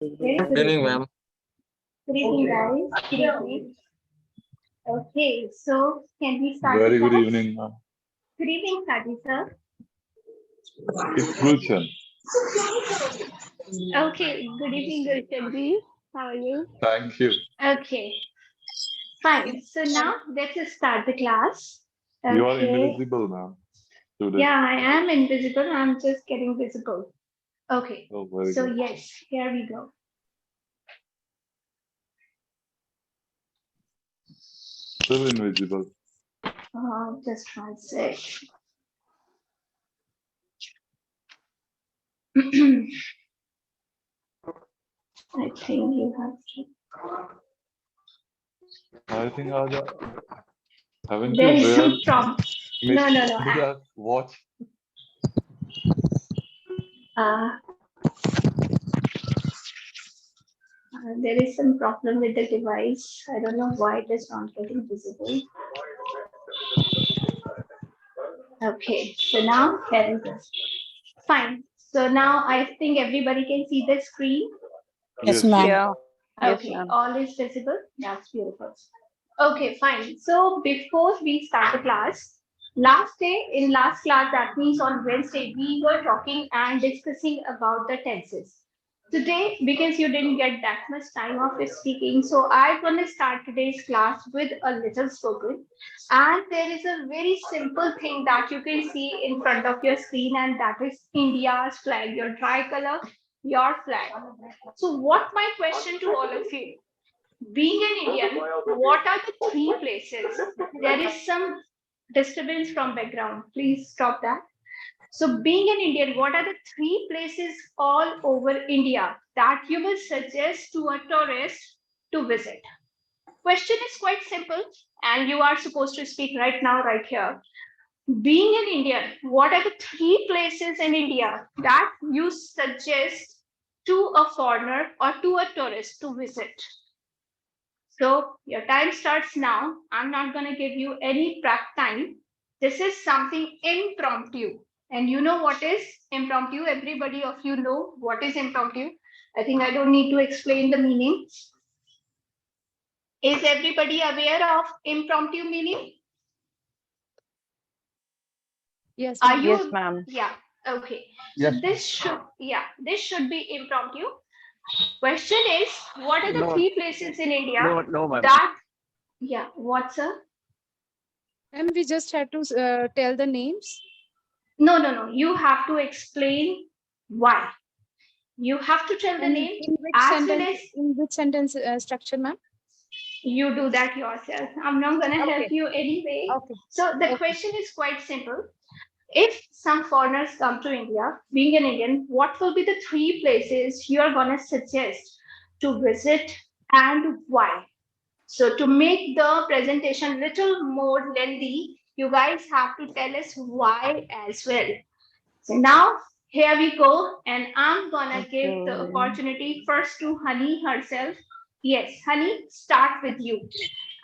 Very Good good evening, evening. ma'am. Good evening, guys. Good evening. Okay, so can we start the Very good class? evening, ma'am. Good evening, Sadi sir. It's Gulshan. Okay, good evening, Gulshan ji. How are you? Thank you. Okay, fine. So now let's start the class. You are Okay. invisible, ma'am, today. Yeah, I am invisible. I'm just getting visible. Okay. Oh, very So good. yes, here we go. Still invisible. Just one sec. I think you have to. I think haven't There you is wear some problem. No, missed no, no. the watch? Uh, there is some problem with the device. I don't know why it is not getting visible. Okay, so now here it is. Fine. So now I think everybody can see the screen. Yes, ma'am. yes. Yeah. Yes, Okay, ma'am. all is visible. That's beautiful. Okay, fine. So before we start the class, last day in last class, that means on Wednesday, we were talking and discussing about the tenses. Today, because you didn't get that much time of speaking, so I'm going to start today's class with a little spoken. And there is a very simple thing that you can see in front of your screen, and that is India's flag, your tricolor, your flag. So, what my question to all of you? Being an Indian, what are the three places? There is some disturbance from background. Please stop that. So, being an Indian, what are the three places all over India that you will suggest to a tourist to visit? Question is quite simple, and you are supposed to speak right now, right here. Being an Indian, what are the three places in India that you suggest to a foreigner or to a tourist to visit? So your time starts now. I'm not going to give you any prep time. This is something impromptu. And you know what is impromptu? Everybody of you know what is impromptu. I think I don't need to explain the meaning. Is everybody aware of impromptu meaning? Yes, Are ma'am. you? Yes, ma'am. Yeah. Okay. So Yes. this should be impromptu. Question is, what are the No, three places in India no, ma'am. that, yeah, what's a And we just had to tell the names. No. You have to explain why. You have to tell the And name in which as well sentence? as In which sentence structure, ma'am? you do that yourself. I'm not going to help Okay. you anyway. Okay. So the Okay. question is quite simple. If some foreigners come to India, being an Indian, what will be the three places you are going to suggest to visit and why? So to make the presentation little more lengthy, you guys have to tell us why as well. So now here we go, and I'm gonna give the Okay. opportunity first to Honey herself. Yes, Honey, start with you.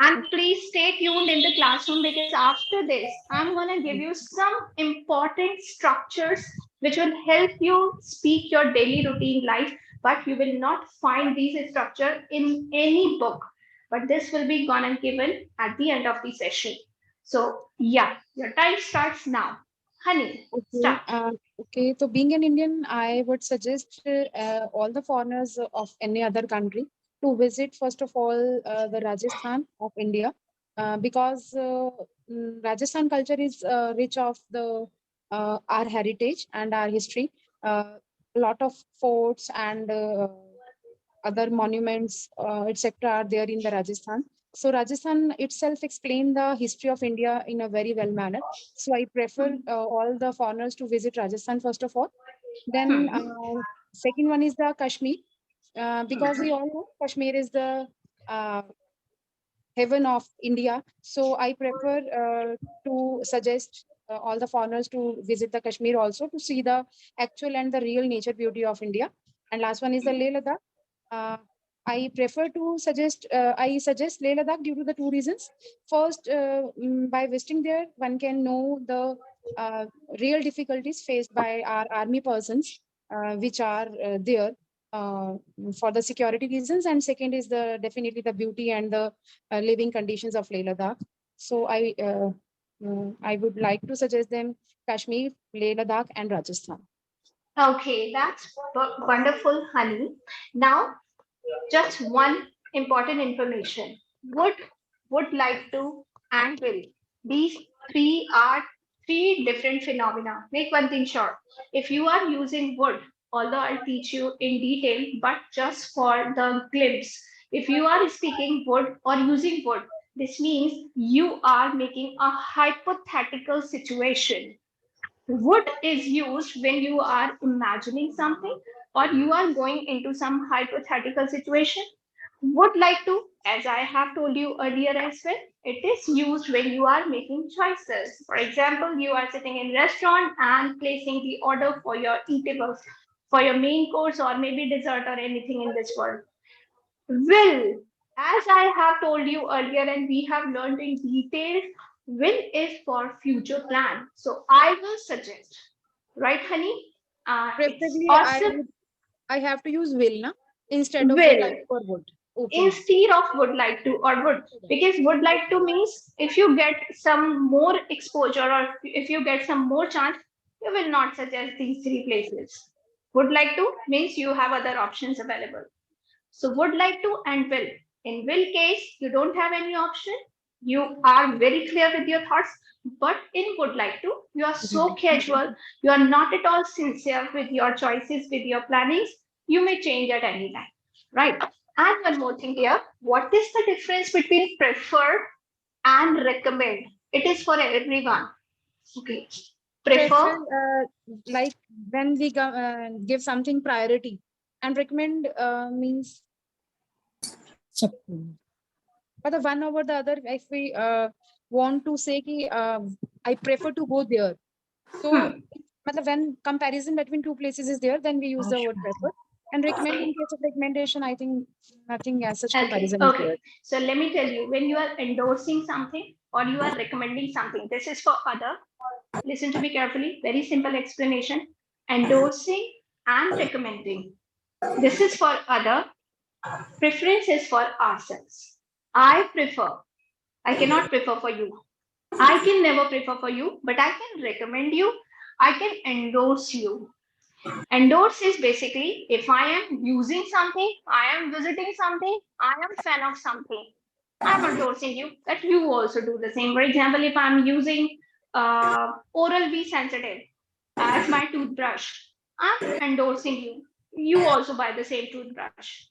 And please stay tuned in the classroom because after this, I'm gonna give you some important structures which will help you speak your daily routine life, but you will not find these structure in any book. But this will be gonna given at the end of the session. So yeah, your time starts now. Honey, Okay. start. Okay. So being an Indian, I would suggest all the foreigners of any other country to visit first of all the Rajasthan of India, because Rajasthan culture is rich of the our heritage and our history. A lot of forts and other monuments, etc., are there in the Rajasthan. So Rajasthan itself explain the history of India in a very well manner. So I prefer all the foreigners to visit Rajasthan first of all. Then second one is the Kashmir, because we all know Kashmir is the uh, heaven of India. So I prefer to suggest all the foreigners to visit the Kashmir also to see the actual and the real nature beauty of India. And last one is the Leh Ladakh. Uh, I suggest Leh Ladakh due to the two reasons. First, by visiting there, one can know the real difficulties faced by our army persons, which are there. uh, for the security reasons, and second is the definitely the beauty and the living conditions of Leh Ladakh. So I would like to suggest them Kashmir, Leh Ladakh, and Rajasthan. Okay, that's wonderful, honey. Now, just one important information. Would, would like to, and will. These three are three different phenomena. Make one thing sure. If you are using would, although I'll teach you in detail, but just for the glimpse, if you are speaking would or using would, this means you are making a hypothetical situation. Would is used when you are imagining something or you are going into some hypothetical situation. Would like to, as I have told you earlier as well, it is used when you are making choices. For example, you are sitting in restaurant and placing the order for your eatables, for your main course or maybe dessert or anything in this world. Will, as I have told you earlier and we have learned in detail, will is for future plan. So I will suggest, right, honey? It's Preferably, awesome. I have to use will na instead of would Will, like or would. Okay, ma'am. instead of would like to or would, because would like to means if you get some more exposure or if you get some more chance, you will not suggest these three places. Would like to means you have other options available. So would like to and will. In will case, you don't have any option. You are very clear with your thoughts. But in would like to, you are so casual. You are not at all sincere with your choices, with your plannings. You may change at any time. Right. And one more thing here. What is the difference between prefer and recommend? It is for everyone. Okay. Prefer, Prefer. like when we give something priority, and recommend means but the one over the other. If we want to say ki, I prefer to go there. So, Hmm. when comparison between two places is there, then we use the word prefer. And recommend, in case of recommendation, I think nothing as such Okay, comparison is there. okay. So let me tell you, when you are endorsing something or you are recommending something, this is for other. Listen to me carefully. Very simple explanation. Endorsing and recommending. This is for other. Preference is for ourselves. I prefer. I cannot prefer for you. I can never prefer for you, but I can recommend you. I can endorse you. Endorse is basically if I am using something, I am visiting something, I am a fan of something, I'm endorsing you that you also do the same. For example, if I'm using Oral B Sensitive as my toothbrush, I'm endorsing you. You also buy the same toothbrush.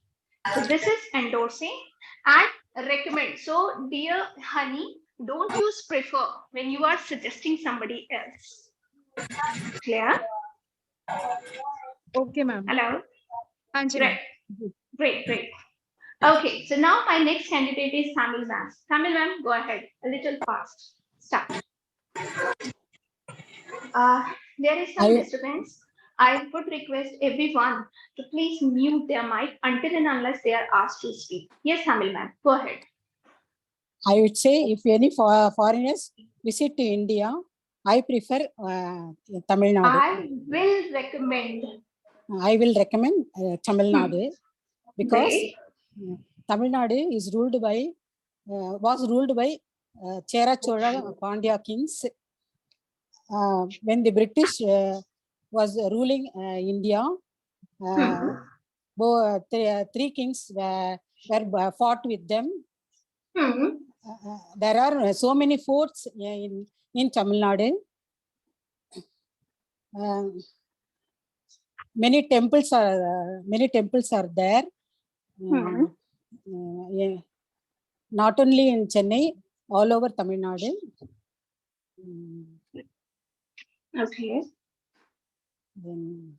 So this is endorsing and recommend. So, dear honey, don't use prefer when you are suggesting somebody else. Clear? Okay, ma'am. Hello? Anji, Great. ma'am. Great, great. Okay, so now my next candidate is Tamil ma'am. Tamil ma'am, go ahead. A little fast. Start. There is some I, disturbance. I would request everyone to please mute their mic until and unless they are asked to speak. Yes, Tamil ma'am, go ahead. I would say if any foreigners visit to India, I prefer Tamil Nadu. I will recommend. I will recommend Tamil Nadu because Great. Tamil Nadu is ruled by was ruled by Chera Chola Pandya kings. When the British was ruling India, three kings were fought with them. There are so many forts in Tamil Nadu. Many temples are there. Yeah. Not only in Chennai, all over Tamil Nadu. Okay. Then,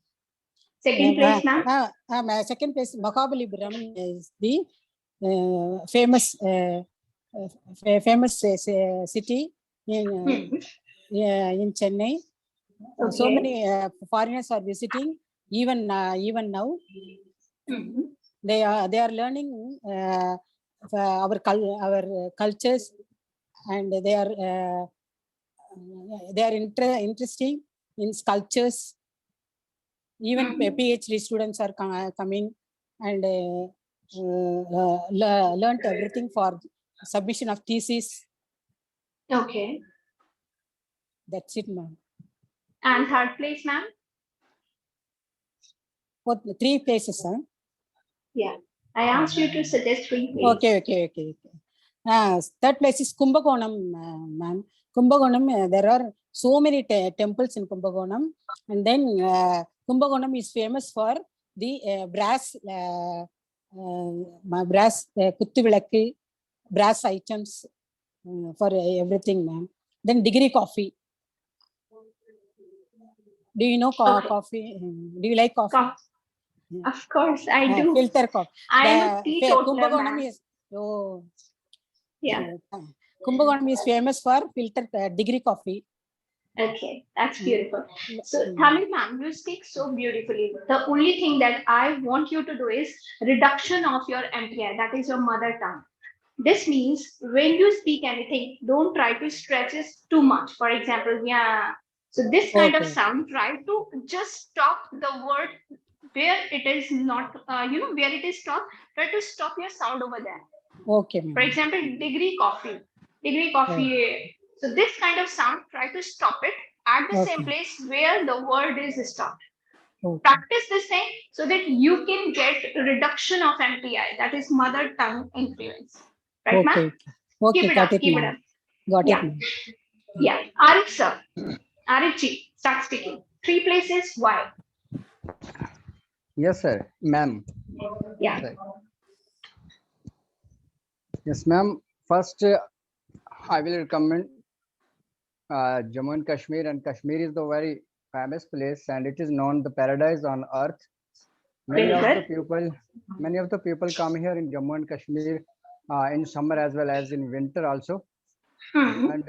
Second place, ma'am. second place, Mahabalipuram is the famous city in Chennai. Okay. So many foreigners are visiting even now. They are learning our cultures, and they are interesting in sculptures. Even PhD students are coming and learned everything for submission of thesis. Okay. That's it, ma'am. And third place, ma'am? What 3 places, huh? Yeah. I asked you to suggest 3 places. Okay. Third place is Kumbakonam, ma'am. Kumbakonam, there are so many temples in Kumbakonam, and then Kumbakonam is famous for the brass kuttu vilakku, brass items for everything, ma'am. Then Degree Coffee. Do you know coffee? Do you like coffee? Of course, I do. Filter coffee. I am a teetotaler, Kumbakonam ma'am. is Yeah. Kumbakonam is famous for filter degree coffee. Okay, that's beautiful. So, Tamil ma'am, you speak so beautifully. The only thing that I want you to do is reduction of your MPI, that is your mother tongue. This means when you speak anything, don't try to stretch it too much. For example, yeah. So this kind of sound, try to just stop the word where it is not, where it is stopped. Try to stop your sound over there. Okay. For example, degree coffee. So this kind of sound, try to stop it at the same place where the word is stopped. Practice this thing so that you can get reduction of MPI, that is mother tongue influence. Right, ma'am? Okay, Keep it up. Got Yeah. it. Yeah. Arif sir, Arif ji, start speaking. 3 places, why? Yes, sir, ma'am. Yeah. Right. Yes, ma'am. First, I will recommend Jammu and Kashmir, and Kashmir is the very famous place, and it is known the paradise on earth. Many of the people come here in Jammu and Kashmir in summer as well as in winter also. And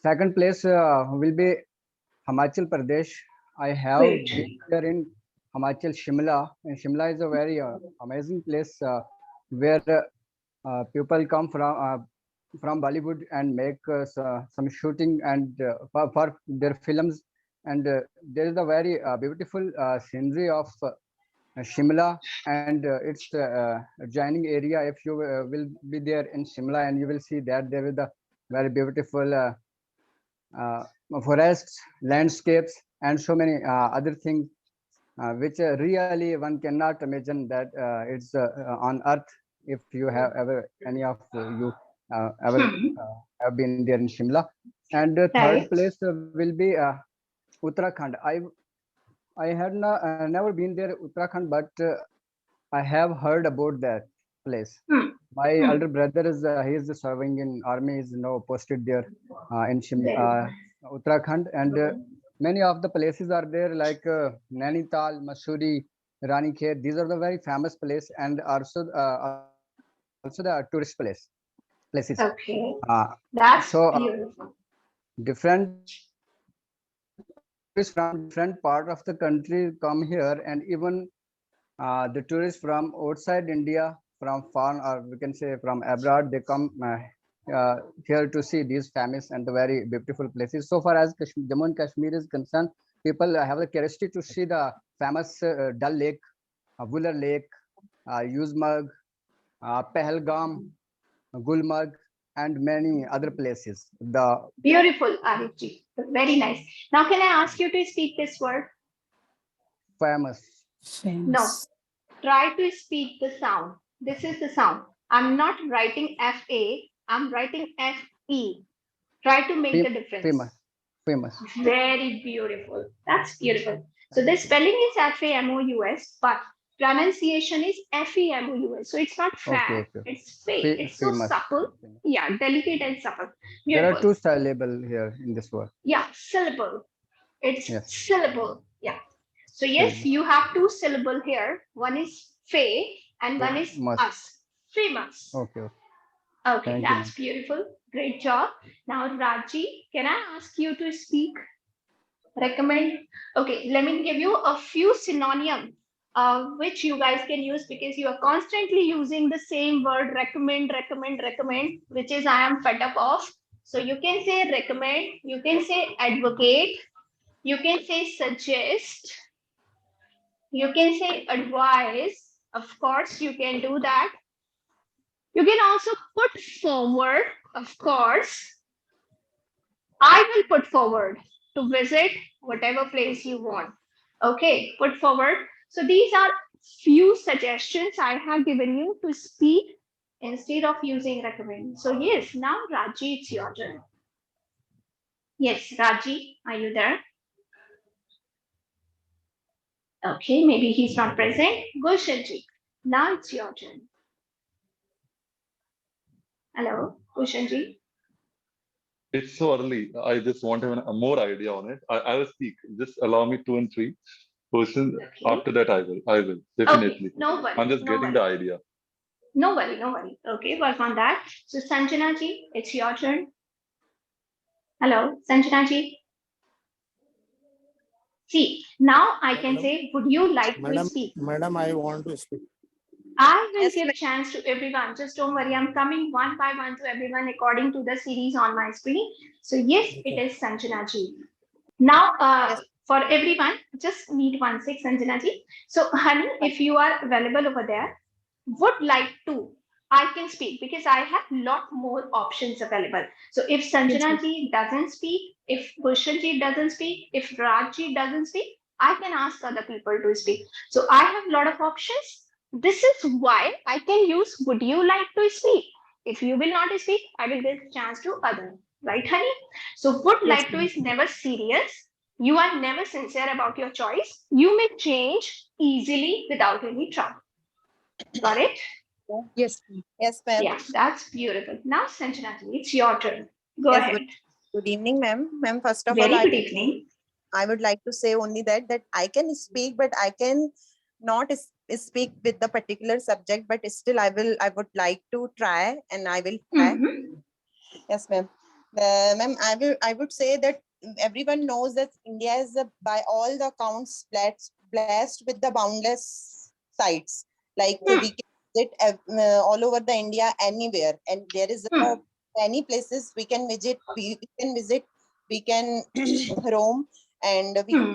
second place will be Himachal Pradesh. I have been there in Himachal, Shimla, and Shimla is a very amazing place where people come from Bollywood and make some shooting and for their films. And there is a very beautiful scenery of Shimla, and it's adjoining area. If you will be there in Shimla, and you will see that there is a very beautiful forests, landscapes, and so many other things, which really one cannot imagine that it's on earth. If you have ever, any of you ever have been there in Shimla. And the third place will be Uttarakhand. I had never been there Uttarakhand, but I have heard about that place. My elder brother is he is serving in army, is now posted there in Shimla, Uttarakhand, and many of the places are there like Nainital, Mussoorie, Ranikhet. These are the very famous place, and also the tourist places. Okay, that's so beautiful. different tourists from different part of the country come here, and even the tourists from outside India, from foreign, or we can say from abroad, they come here to see these famous and the very beautiful places. So far as Jammu and Kashmir is concerned, people have the curiosity to see the famous Dal Lake, Wular Lake, Yuzmag, Pahalgam, Gulmarg, and many other places. The Beautiful, Arifji. Very nice. Now, can I ask you to speak this word? famous. No. Try to speak the sound. This is the sound. I'm not writing FA. I'm writing FE. Try to make the difference. Famous. Very beautiful. That's beautiful. So the spelling is FAMOUS, but pronunciation is FEMOUS. So it's not fat. It's fake. It's so supple. Yeah, delicate and supple. Beautiful. There are two syllables here in this word. Yeah, syllable. It's syllable. Yeah. So yes, you have 2 syllable here. One is fe and one is us. Famous. Okay. Okay, that's beautiful. Great job. Now, Raji, can I ask you to speak? Recommend. Okay, let me give you a few synonyms which you guys can use because you are constantly using the same word recommend, which is I am fed up of. So you can say recommend, you can say advocate, You can say suggest. You can say advise. Of course, you can do that. You can also put forward. Of course, I will put forward to visit whatever place you want. Okay, put forward. So these are few suggestions I have given you to speak instead of using recommend. So yes, now Raji, it's your turn. Yes, Raji, are you there? Okay, maybe he's not present. Gulshanji, now it's your turn. Hello, Gulshanji. It's so early. I just want to have a more idea on it. I will speak. Just allow me 2 and 3 questions. Okay. After that, I will. Okay, Definitely. no worry. I'm just No getting the worry. idea. No worry, no worry. Okay, work on that. So Sanjana ji, it's your turn. Hello, Sanjana ji. See, now I can Madam, say, would you like to madam, speak? madam, I want to speak. I will Yes, give chance to everyone. Just don't worry. I'm coming one by one to everyone according to the series on my screen. So yes, it Okay. is Sanjana ji. Now, yes, for everyone, just need 1 sec, Sanjana ji. So, honey, if you are available over there, would like to, I can speak because I have lot more options available. So, if Yes, Sanjana yes. ji doesn't speak, if Bhushan ji doesn't speak, if Raj ji doesn't speak, I can ask other people to speak. So, I have a lot of options. This is why I can use would you like to speak? If you will not speak, I will give chance to other. Right, honey? So, would Yes, like to ma'am. is never serious. You are never sincere about your choice. You may change easily without any trouble. Got it? Yes, ma'am. yes, ma'am. Yeah, that's beautiful. Now, Sanjana, it's your turn. Go Yes, ahead. good evening, ma'am. Ma'am, first of all, Very good evening. I would like to say only that I can speak, but I can not speak with the particular subject, but still I would like to try and I will try. Mhm. Yes, ma'am. Ma'am, I would say that everyone knows that India is by all the accounts blessed with the boundless sites. Like Hmm. we can visit all over the India anywhere, and there is Hmm. many places we can visit. We can visit. We can roam, and we Hmm.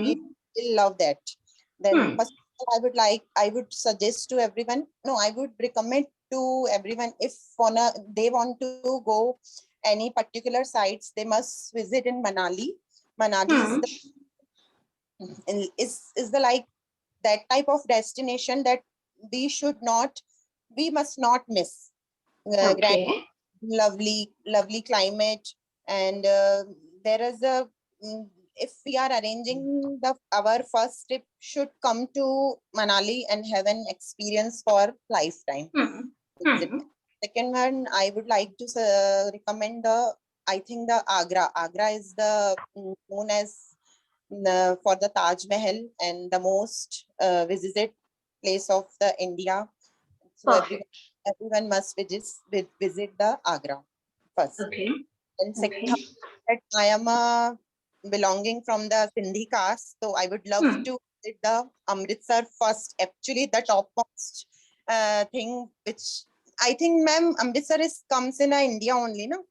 will love that. Then Hmm. first of all, I would suggest to everyone. No, I would recommend to everyone if they want to go any particular sites, they must visit in Manali. Manali Hmm. is the like that type of destination that we must not miss. Grand, Okay. lovely climate, and there is a if we are arranging our first trip should come to Manali and have an experience for lifetime. Hmm. Visit. Hmm. Second one, I would like to recommend I think the Agra. Agra is the known as for the Taj Mahal and the most visited place of the India. So Perfect. everyone must visit the Agra first. Okay. And second, Okay. that I am belonging from the Sindhi caste, so I would love Hmm. to visit the Amritsar first. Actually, the topmost thing which I think, ma'am, Amritsar comes in India only, no?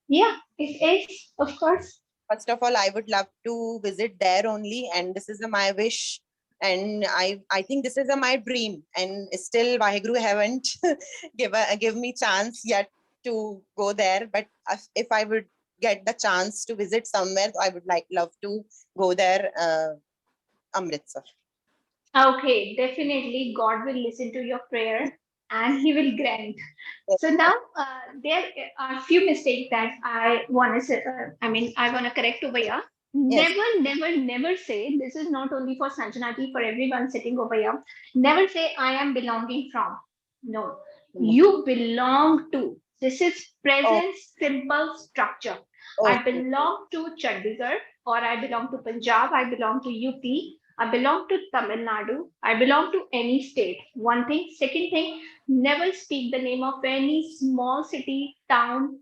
Yeah, it is, of course. First of all, I would love to visit there only, and this is my wish. And I think this is my dream, and still Vaheguru haven't give me chance yet to go there. But if I would get the chance to visit somewhere, I would love to go there, Amritsar. Okay, definitely God will listen to your prayer and He will grant. So now there are a few mistakes that I want to say, I want to correct over here. Yes. Never say, this is not only for Sanjanati, for everyone sitting over here. Never say, I am belonging from. No, Hmm. you belong to. This is Oh, present simple structure. I okay. belong to Chandigarh or I belong to Punjab, I belong to UP, I belong to Tamil Nadu. I belong to any state. One thing. Second thing, never speak the name of any small city, town,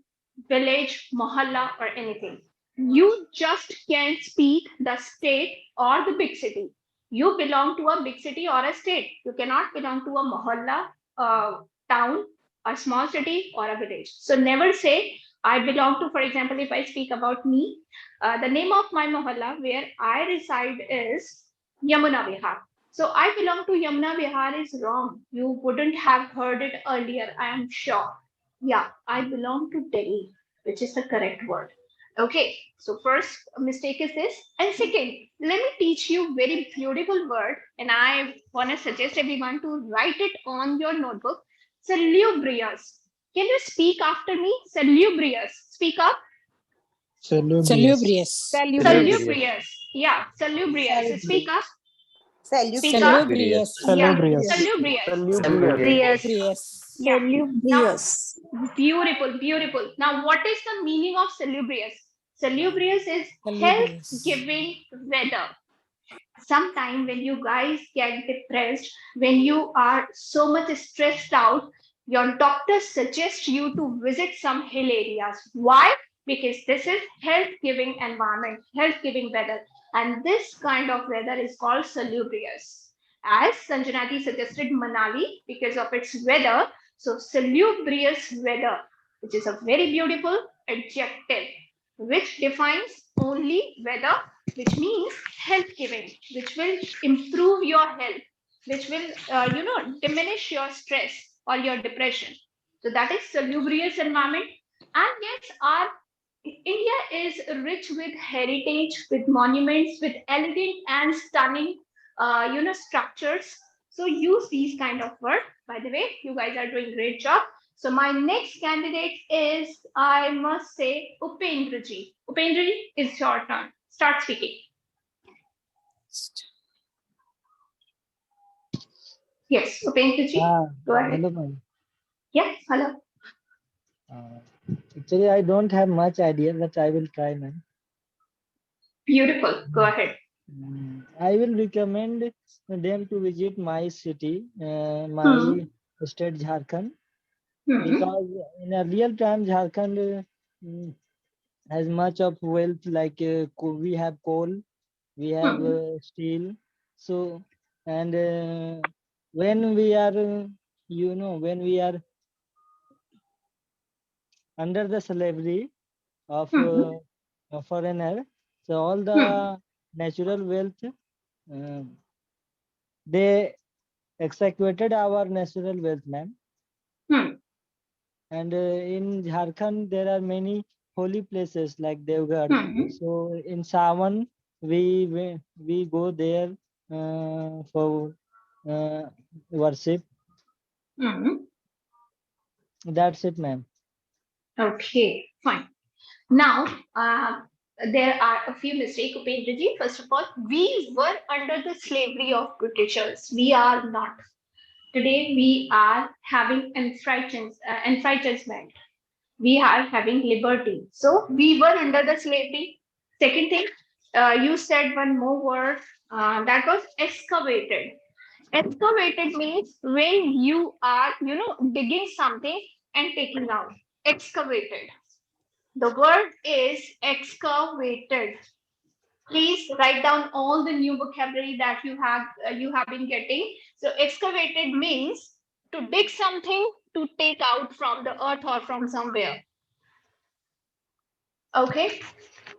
village, mohalla, or anything. You just can speak the state or the big city. You belong to a big city or a state. You cannot belong to a mohalla, a town, a small city, or a village. So never say, I belong to, for example, if I speak about me, the name of my mohalla where I reside is Yamuna Vihar. So I belong to Yamuna Vihar is wrong. You wouldn't have heard it earlier, I am sure. Yeah, I belong to Delhi, which is the correct word. Okay, so first mistake is this. And second, let me teach you very beautiful word. And I want to suggest everyone to write it on your notebook. Salubrious. Can you speak after me? Salubrious. Speak up. Salubrious. Salubrious. Salubrious. Salubrious. Yeah, salubrious. Speak up. Speak up. Salubrious. Yeah, Salubrious. salubrious. Salubrious. Yes. Yeah. Now, Salubrious. beautiful, beautiful. Now, what is the meaning of salubrious? Salubrious is health Salubrious. giving weather. Sometime when you guys get depressed, when you are so much stressed out, your doctor suggests you to visit some hill areas. Why? Because this is health giving environment, health giving weather, and this kind of weather is called salubrious. As Sanjanati suggested Manali because of its weather, so salubrious weather, which is a very beautiful adjective which defines only weather, which means health giving, which will improve your health, which will diminish your stress or your depression. So that is salubrious environment. And yes, our India is rich with heritage, with monuments, with elegant and stunning structures. So use these kind of words. By the way, you guys are doing great job. So my next candidate is, I must say, Upendraji. Upendraji, it's your turn. Start speaking. Yes, Upendraji, go ahead. Hello, ma'am. Yeah, hello. Actually, I don't have much idea, but I will try, ma'am. Beautiful. Go ahead. I will recommend them to visit my city, my Hmm. state Jharkhand, Hmm. because in a real time Jharkhand has much of wealth, like we have coal, we have Hmm. steel. So, and when we are, when we are under the slavery of Hmm. a foreigner, so all Hmm. the natural wealth, they excavated our natural wealth, ma'am. Hmm. And in Jharkhand, there are many holy places like Devgarh. Hmm. So in Sawan, we go there for worship. Hmm. That's it, ma'am. Okay, fine. Now, there are a few mistakes, Upendraji. First of all, we were under the slavery of Britishers. We are not. Today, we are having enfranchisement. We are having liberty. So, we were under the slavery. Second thing, you said one more word that was excavated. Excavated means when you are, digging something and taking out. Excavated. The word is excavated. Please write down all the new vocabulary that you have been getting. So excavated means to dig something to take out from the earth or from somewhere. Okay,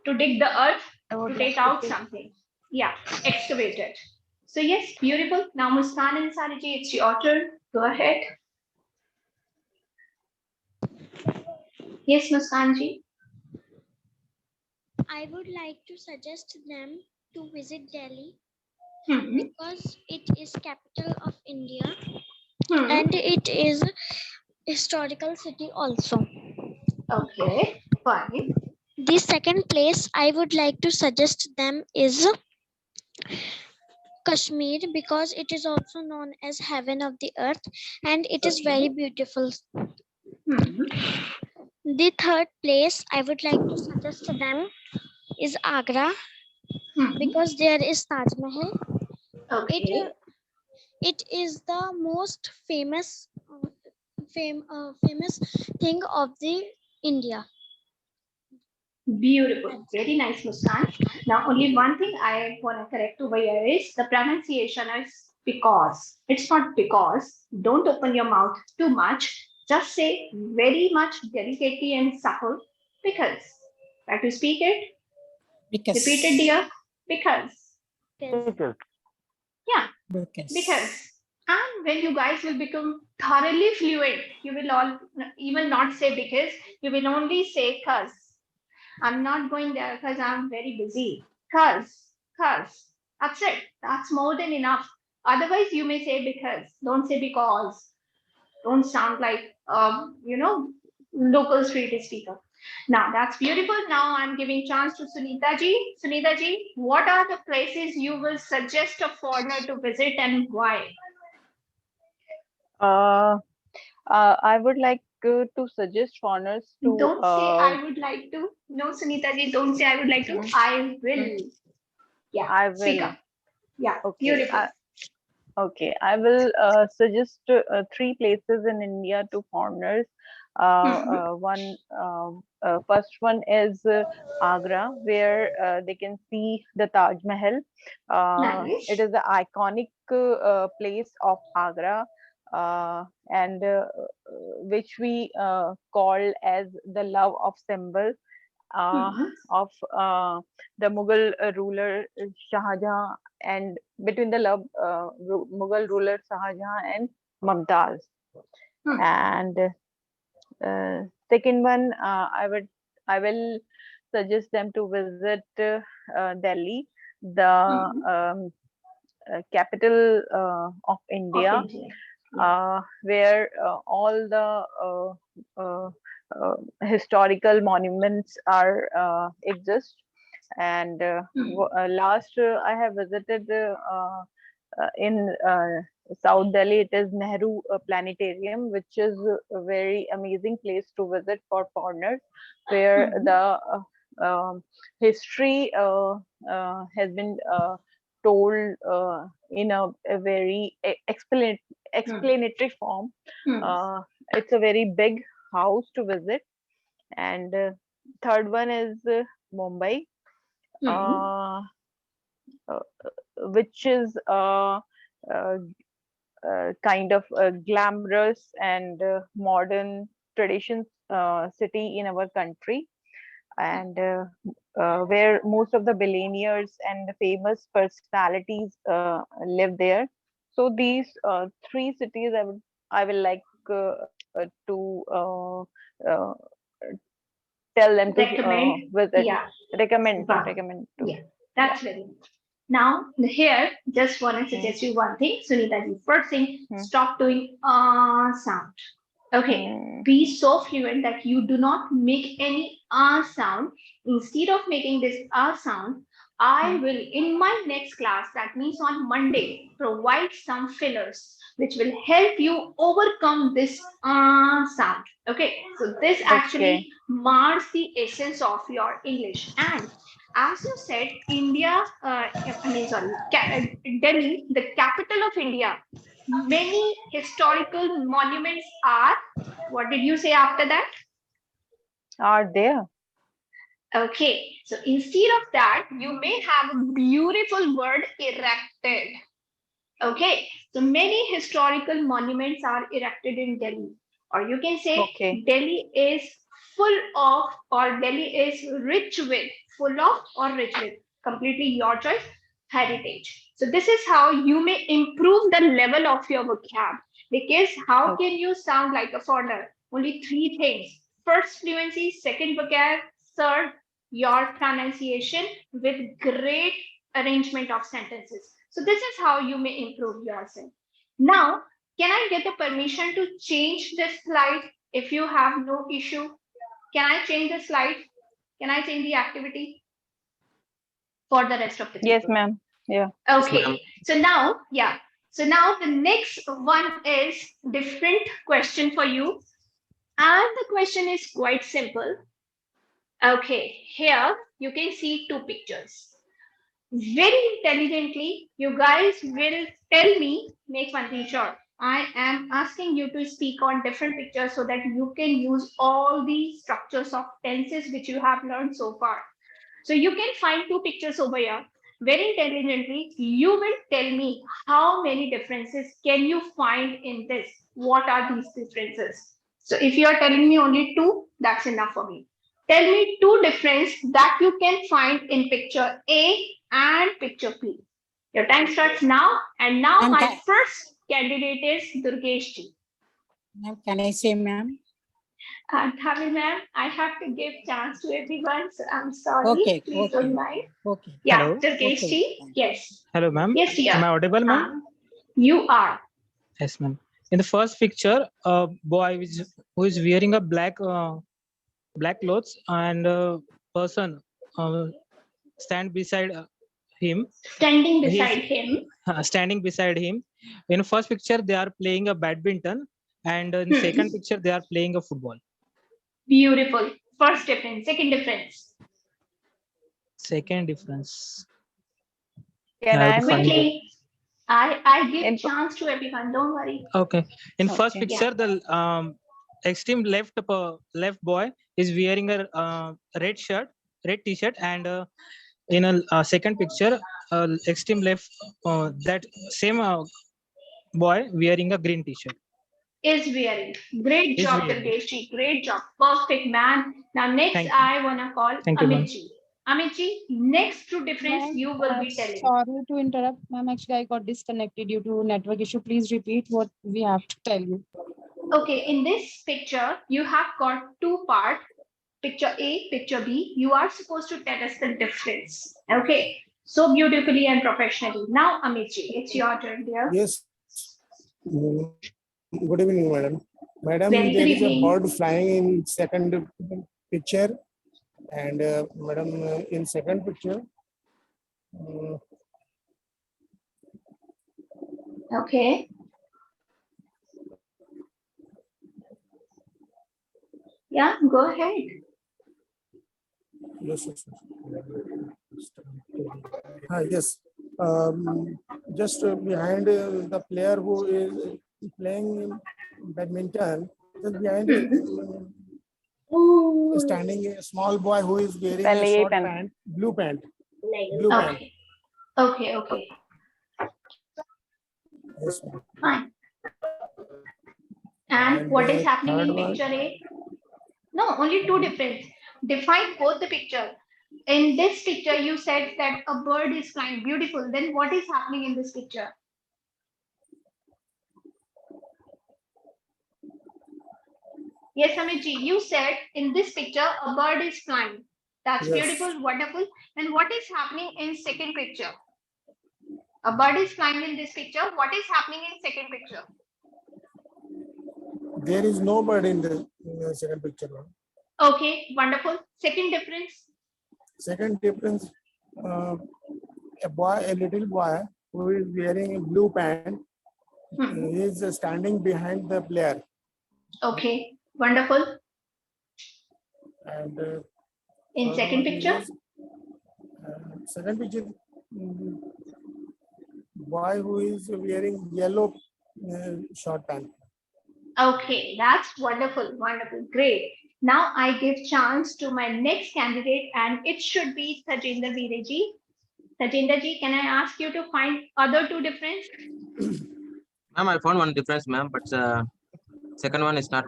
to dig the earth I would to like take to out say something. Yeah, excavated. So yes, beautiful. Now Muskan and Sariji, it's your turn. Go ahead. Yes, Muskanji. I would like to suggest them to visit Delhi Hmm. because it is capital of India Hmm. and it is historical city also. Okay, fine. The second place I would like to suggest them is Kashmir because it is also known as heaven of the earth and it is very Okay. beautiful. Hmm. The third place I would like to suggest to them is Agra Hmm. because there is Taj Mahal. Okay. It is the most famous thing of the India. Beautiful. Very nice, Muskan. Now, only one thing I want to correct over here is the pronunciation is because. It's not because. Don't open your mouth too much. Just say very much delicately and subtle. Because. Try to speak it. Because. Repeat it, dear. Because. Because. Yeah. Because. Because. And when you guys will become thoroughly fluent, you will all even not say because, you will only say cause. I'm not going there because I'm very busy. Cause. That's it. That's more than enough. Otherwise, you may say because. Don't say because. Don't sound like local street speaker. Now that's beautiful. Now I'm giving chance to Sunita ji. Sunita ji, what are the places you will suggest a foreigner to visit and why? Uh, I would like to suggest foreigners to. Don't say I would like to. No, Sunita ji, don't say I would like to. I will. Yeah, I speak will. up. Yeah, Okay. beautiful. Okay. I will suggest 3 places in India to foreigners. First one is Agra, where they can see the Taj Mahal. It Nice. is the iconic place of Agra, and which we call as the love of symbol uh, Mhm. of the Mughal ruler Shah Jahan, and between the love Mughal ruler Shah Jahan and Mumtaz. Hmm. And second one, I will suggest them to visit Delhi, the Mhm. capital of Of India, India. Yeah. where all the historical monuments are exist. And Hmm. last I have visited in South Delhi. It is Nehru Planetarium, which is a very amazing place to visit for foreigners, where Mhm. the history has been told in a very Hmm. explanatory form. Hmm. Uh, it's a very big house to visit. And third one is Mumbai, Hmm. uh, uh, which is uh, kind of a glamorous and modern tradition city in our country, and where most of the billionaires and the famous personalities live there. So these 3 cities I will like to uh, tell them to Recommend. visit, Yeah. Wow. recommend to. Yeah. Yeah. That's very good. Now, here, just want to Hmm. suggest you one thing, Sunita ji. First thing, Hmm. stop doing sound. Okay. Hmm. Be so fluent that you do not make any sound. Instead of making this sound, I Hmm. will, in my next class, that means on Monday, provide some fillers which will help you overcome this sound. Okay. So this Okay. actually mars the essence of your English. And as you said, India, Delhi, the capital of India, many historical monuments are. What did you say after that? Are there? Okay, so instead of that, you may have a beautiful word erected. Okay, so many historical monuments are erected in Delhi, or you can say Okay. Delhi is full of, or Delhi is rich with, full of, or rich with, completely your choice, heritage. So, this is how you may improve the level of your vocab. Because how Okay. can you sound like a foreigner? Only 3 things: first, fluency; second, vocab; third, your pronunciation with great arrangement of sentences. So this is how you may improve yourself. Now, can I get the permission to change the slide if you have no issue? Can I change the slide? Can I change the activity for the rest of the Yes, people? ma'am. Yeah. Okay. So now, yeah. So now the next one is different question for you. And the question is quite simple. Okay. Here you can see 2 pictures. Very intelligently, you guys will tell me, make one thing sure. I am asking you to speak on different pictures so that you can use all the structures of tenses which you have learned so far. So you can find 2 pictures over here. Very intelligently, you will tell me how many differences can you find in this? What are these differences? So if you are telling me only 2, that's enough for me. Tell me two difference that you can find in picture A and picture B. Your time starts now, and now Ma'am, my first candidate is Durgesh ji. Ma'am, can I say, ma'am? Dhavi ma'am, I have to give chance to everyone, so I'm sorry. Okay, Please okay, don't mind. okay. Yeah, Hello. Durgesh Okay. ji. Yes. Hello, ma'am. Yes, dear. Am I audible, ma'am? You are. Yes, ma'am. In the first picture, a boy who is wearing a black clothes, and a person stand beside him. Standing He is beside him. standing beside him. In first picture, they are playing a badminton, and in second picture, they are playing a football. Beautiful. First difference. Second difference. Second difference. Can I have I to find it. Quickly. I give In- chance to everyone. Don't worry. Okay. In first Okay. picture, the extreme left boy is wearing a red t-shirt, and in a second picture, extreme left, that same boy wearing a green t-shirt. Is wearing. Great Is job, wearing. Durgesh ji. Great job. Perfect, man. Now, next Thank you. I want to call Thank you, ma'am. Amit ji. Amit ji, next two difference Ma'am, you will be telling. sorry to interrupt, ma'am. Actually, I got disconnected due to network issue. Please repeat what we have to tell you. Okay, in this picture, you have got two parts. Picture A, picture B. You are supposed to tell us the difference. Okay, so beautifully and professionally. Now, Amit ji, it's your turn, dear. Yes. Good evening, madam. Madam, Very there good is a evening. bird flying in second picture, and madam, in second picture, Okay. Yeah, go ahead. yes, yes, yes. Yes. Just behind the player who is playing badminton, just behind standing a small boy who is wearing a short pant, blue pant. Blue pant. Okay. Okay. Yes, ma'am. Fine. And what is happening third in one. picture A? No, only two difference. Define both the picture. In this picture, you said that a bird is flying. Beautiful. Then what is happening in this picture? Yes, Amit ji, you said in this picture a bird is flying. That's Yes. beautiful, wonderful. And what is happening in second picture? A bird is flying in this picture. What is happening in second picture? There is no bird in the second picture, ma'am. Okay, wonderful. Second difference. Second difference, a little boy who is wearing a blue pant, is standing behind the player. Okay, wonderful. And In second picture. second picture, boy who is wearing yellow short pant. Okay, that's wonderful, wonderful, great. Now I give chance to my next candidate, and it should be Tajinder Veeraji. Tajinder ji, can I ask you to find other two difference? Ma'am, I found one difference, ma'am, but second one is not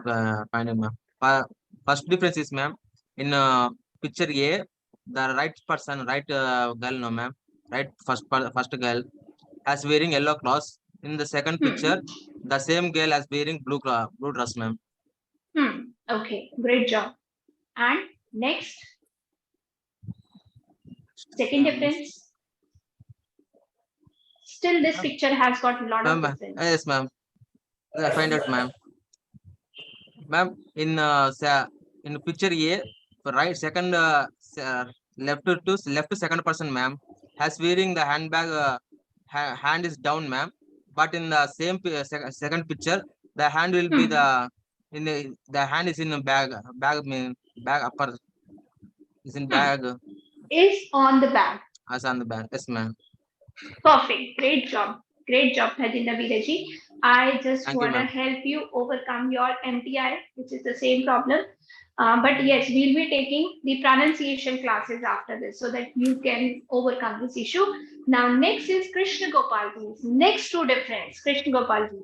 finding, ma'am. First difference is, ma'am, in picture A, the right person, right girl, no, ma'am, right first girl has wearing yellow clothes. In the second picture, the same girl has wearing blue dress, ma'am. Okay, great job. And next, second difference. Still, this picture has got a lot of difference. Yes, ma'am. I find out, ma'am. Ma'am, in picture A, right second left to second person, ma'am, has wearing the handbag. Hand is down, ma'am. But in the same second picture, the hand will be the hand is in a bag upper is in bag. Is on the bag. As on the bag, yes, ma'am. Perfect. Great job. Great job, Tajinder Veeraji. I just Thank you, want to ma'am. help you overcome your MTI, which is the same problem. But yes, we'll be taking the pronunciation classes after this so that you can overcome this issue. Now, next is Krishna Gopalji. Next two difference, Krishna Gopalji.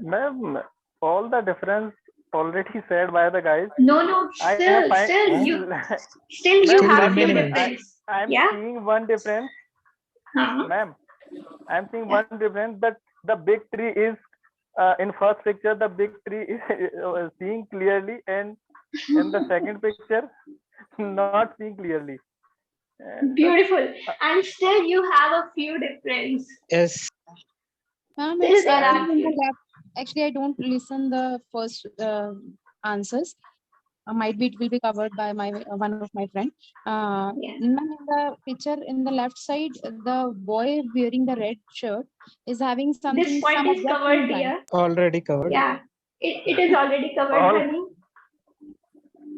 Ma'am, all the difference already said by the guys. No, no, I still, find still you ma'am, have your ma'am, difference. I'm Yeah. seeing one difference, Huh? ma'am. I'm seeing one difference that the big tree is in first picture the big tree is seeing clearly, and in the second picture not seeing clearly. Beautiful. And still you have a few difference. Yes. Ma'am, Still it's there are in the few. lab. Actually, I don't listen the first answers. Might be it will be covered by my one of my friend. Ma'am, in the picture in the left side, the boy wearing the red shirt is having something. This point Some is object in covered, his hand. dear. Already covered. Yeah, it is already covered, honey.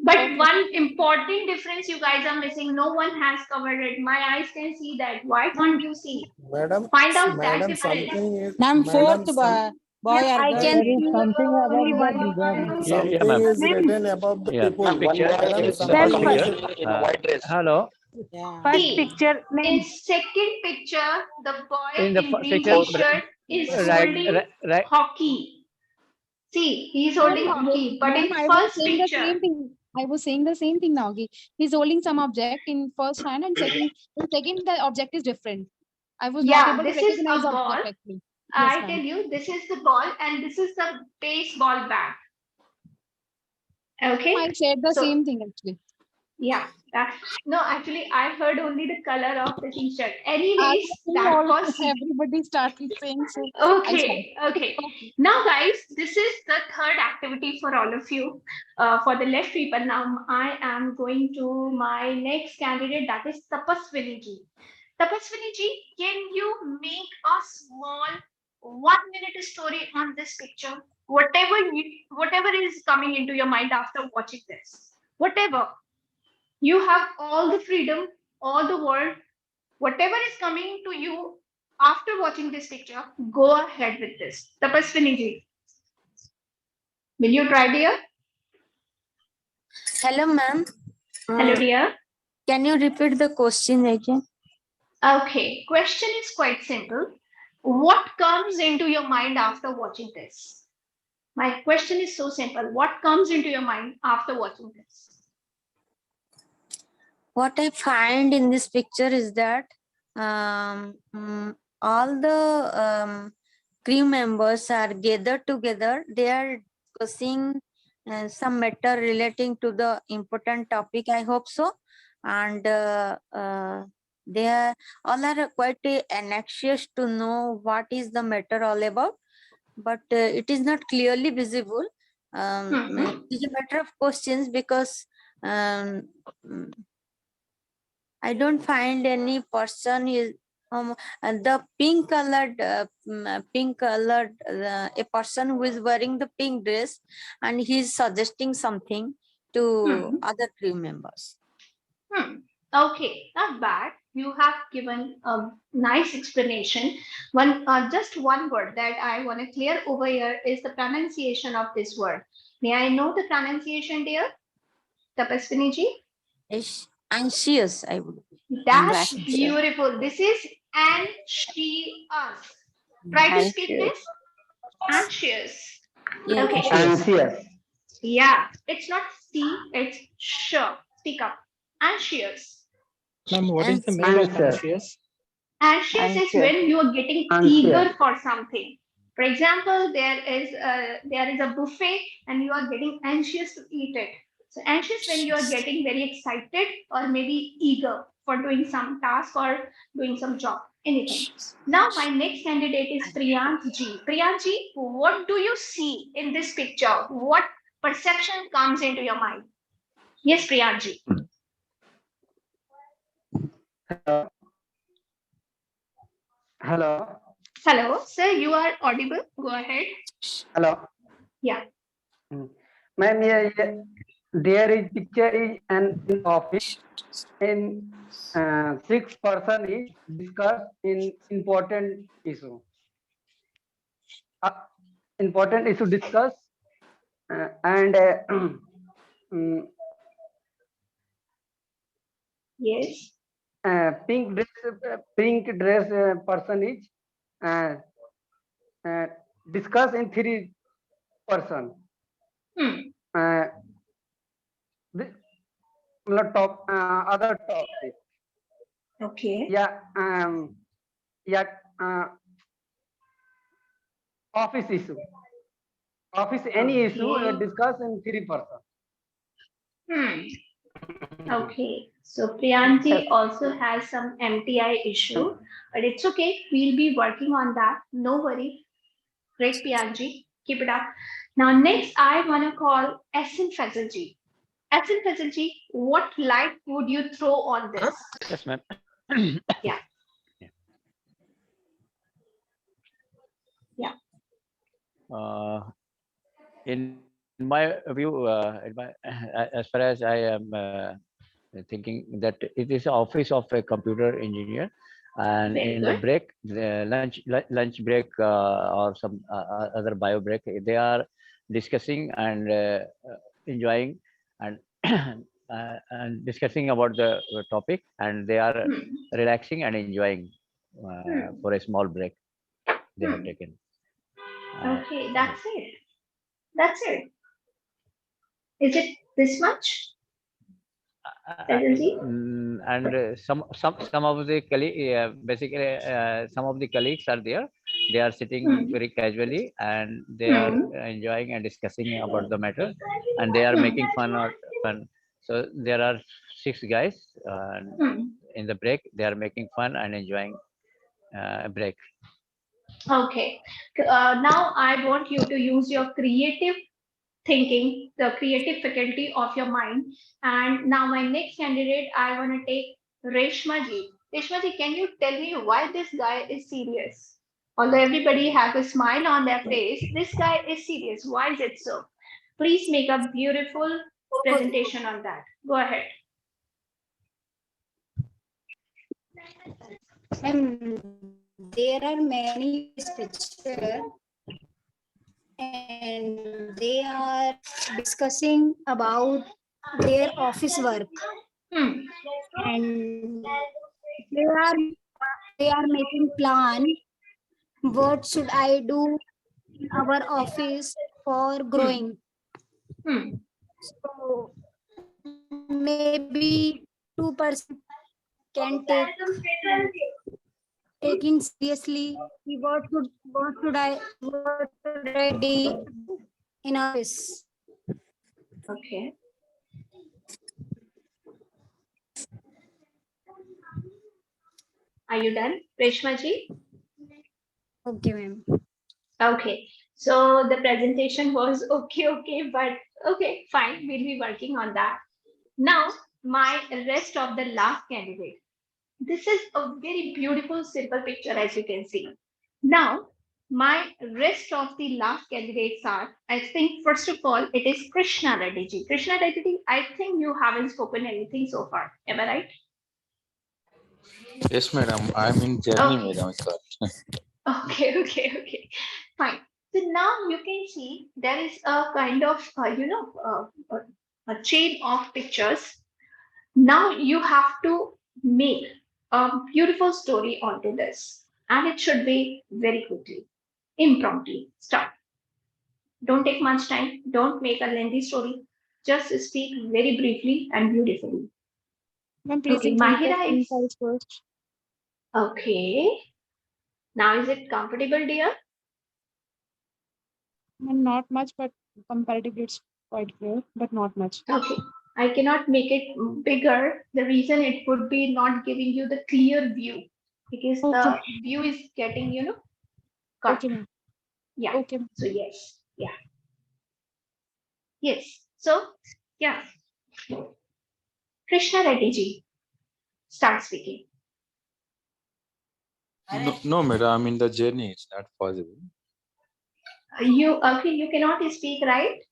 But one important difference you guys are missing. No one has covered it. My eyes can see that. Why can't you see? Madam, Find out that madam, difference. something is, Madam, madam, fourth some, boy or I girl. can There is see something only above one the bigger. madam, Yeah, something ma'am. is written above the Yeah, people. picture. Madam, Sir, something Sir, is, hello. Yeah. first See, picture in name. second picture, the boy In the in green picture, t-shirt is right, holding right. hockey. See, he's Ma'am, holding hockey. But ma'am, in I was first saying the picture, same thing. I was saying the same thing now. He's holding some object in first hand, and second the object is different. I was not yeah, able to this is recognize a the ball. object actually. Yes, I tell ma'am. you, this is the ball and this is the baseball bat. Okay. I said the So same thing actually. yeah, no, actually, I heard only the color of the t-shirt. I Anyways, think that all was everybody started saying so. I stopped. okay. Okay. Now, guys, this is the third activity for all of you. For the left people, now I am going to my next candidate, that is Tapaswini ji. Tapaswini ji, can you make a small 1 minute story on this picture? Whatever is coming into your mind after watching this, whatever. You have all the freedom, all the world, whatever is coming to you after watching this picture, go ahead with this. Tapaswini ji, will you try, dear? Hello, ma'am. Hello, dear. Can you repeat the question again? Okay, question is quite simple. What comes into your mind after watching this? My question is so simple. What comes into your mind after watching this? What I find in this picture is that all the crew members are gathered together. They are discussing some matter relating to the important topic, I hope so. And they are all are quite anxious to know what is the matter all about, but it is not clearly visible. It is a matter of questions because I don't find any person is and the pink colored a person who is wearing the pink dress, and he's suggesting something to other crew members. Okay, not bad. You have given a nice explanation. Just one word that I want to clear over here is the pronunciation of this word. May I know the pronunciation, dear? Tapaswini ji? Anxious, I would. That's beautiful. This is anxious. Try to speak this. Anxious. Yeah, Okay. Anxious. Yeah, it's not C, it's sh. Speak up. Anxious. Ma'am, what is the meaning of anxious? Anxious is when you are getting eager for something. For example, there is a buffet and you are getting anxious to eat it. So anxious when you are getting very excited or maybe eager for doing some task or doing some job, anything. Now my next candidate is Priyank ji. Priyank ji, what do you see in this picture? What perception comes into your mind? Yes, Priyank ji. Hello. Hello, sir, you are audible. Go ahead. Hello. Yeah. Ma'am, there is picture is an in office in 6 person is discuss in important issue. Important issue discuss and yes. Pink dress person is discuss in 3 person. uh, the other topic. Okay. Yeah, office issue. Office any issue discuss in 3%. Okay. So Priyanji also has some MTI issue, but it's okay. We'll be working on that. No worry. Great, Priyanji. Keep it up. Now, next, I want to call SN Fazilji. SN Fazilji, what light would you throw on this? Yes, ma'am. Yeah. Yeah. In my view, as far as I am thinking that it is office of a computer engineer, and Very in the good. break, the lunch break or some other bio break, they are discussing and enjoying and and discussing about the topic, and they are relaxing and enjoying for a small break they have taken. Okay, that's it. That's it. Is it this much? Fazilji? And some of the basically some of the colleagues are there. They are sitting very casually and they are enjoying and discussing about the matter, and they are making fun. So there are 6 guys in the break. They are making fun and enjoying a break. Okay. Now I want you to use your creative thinking, the creative faculty of your mind. And now my next candidate, I want to take Reshma ji. Reshma ji, can you tell me why this guy is serious? Although everybody has a smile on their face, this guy is serious. Why is it so? Please make a beautiful presentation on that. Go ahead. There are many pictures and they are discussing about their office work and they are making plan what should I do in our office for growing. So maybe 2% can taking seriously what should I do in office. Okay. Are you done, Reshma ji? Okay, ma'am. Okay. So the presentation was okay, but okay, fine. We'll be working on that. Now, my rest of the last candidate. This is a very beautiful, simple picture, as you can see. Now, my rest of the last candidates are, I think, first of all, it is Krishna Reddy ji. Krishna Reddy ji, I think you haven't spoken anything so far. Am I right? Yes, madam. I'm in journey, madam. Okay. Fine. So now you can see there is a kind of, a chain of pictures. Now you have to make a beautiful story onto this, and it should be very quickly, impromptu. Start. Don't take much time. Don't make a lengthy story. Just speak very briefly and beautifully. Ma'am, please Okay, include the Mahira is insights first. okay. Now is it comfortable, dear? Ma'am, not much, but comparatively it's quite clear, but not much. Okay. I cannot make it bigger. The reason it would be not giving you the clear view because the view is getting, cut. Okay, ma'am. Yeah. Okay. So yes. Yeah. Yes. So yeah. Krishna Reddy ji, start speaking. No, madam. I'm in the journey. It's not possible. You okay? You cannot speak, right?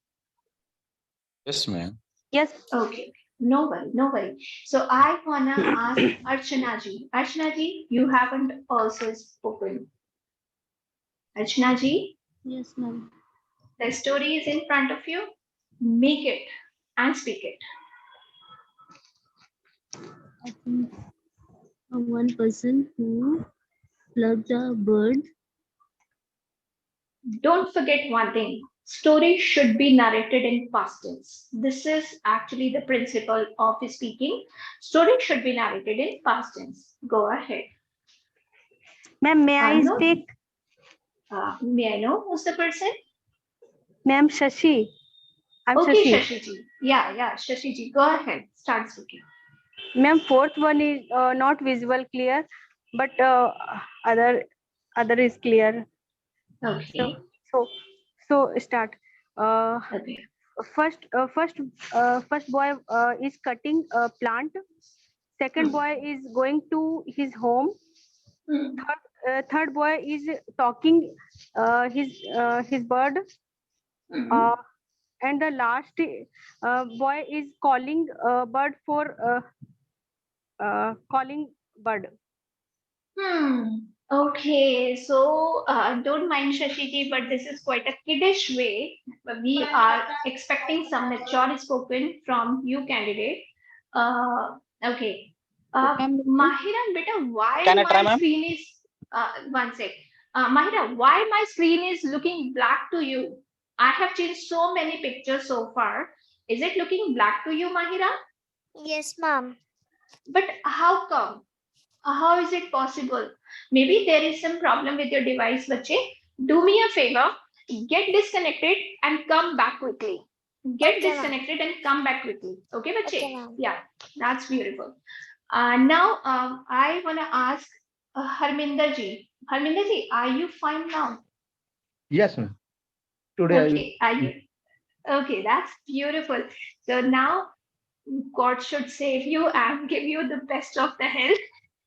Yes, ma'am. Yes. Okay. No worry. So I wanna ask Archana ji. Archana ji, you haven't also spoken. Archana ji, Yes, ma'am. the story is in front of you. Make it and speak it. I think one person who loves a bird. Don't forget one thing. story should be narrated in past tense. This is actually the principle of speaking. Story should be narrated in past tense. Go ahead. Ma'am, may I No. speak? May I know who's the person? Ma'am, Shashi. I'm Okay, Shashi. Shashi ji. Yeah, Shashi ji. Go ahead. Start speaking. Ma'am, fourth one is not visual clear, but other is clear. Okay. So start. Okay. First boy is cutting a plant. Second boy is going to his home. Third boy is talking his bird. And the last boy is calling bird for calling bird. Okay, so don't mind Shashiji, but this is quite a kiddish way. We are expecting some mature spoken from you, candidate. Okay. Mahira, beta, why Can I try, my ma'am? screen is one sec. Mahira, why my screen is looking black to you? I have changed so many pictures so far. Is it looking black to you, Mahira? Yes, ma'am. But how come? How is it possible? Maybe there is some problem with your device, bache. Do me a favor, get disconnected and come back quickly. Get Okay, ma'am. disconnected and come back quickly. Okay, bache? Okay, ma'am. Yeah, that's beautiful. Now, I want to ask Harminder ji. Harminder ji, are you fine now? Yes, ma'am. Today Okay, are you? Okay, that's beautiful. So now God should save you and give you the best of the health.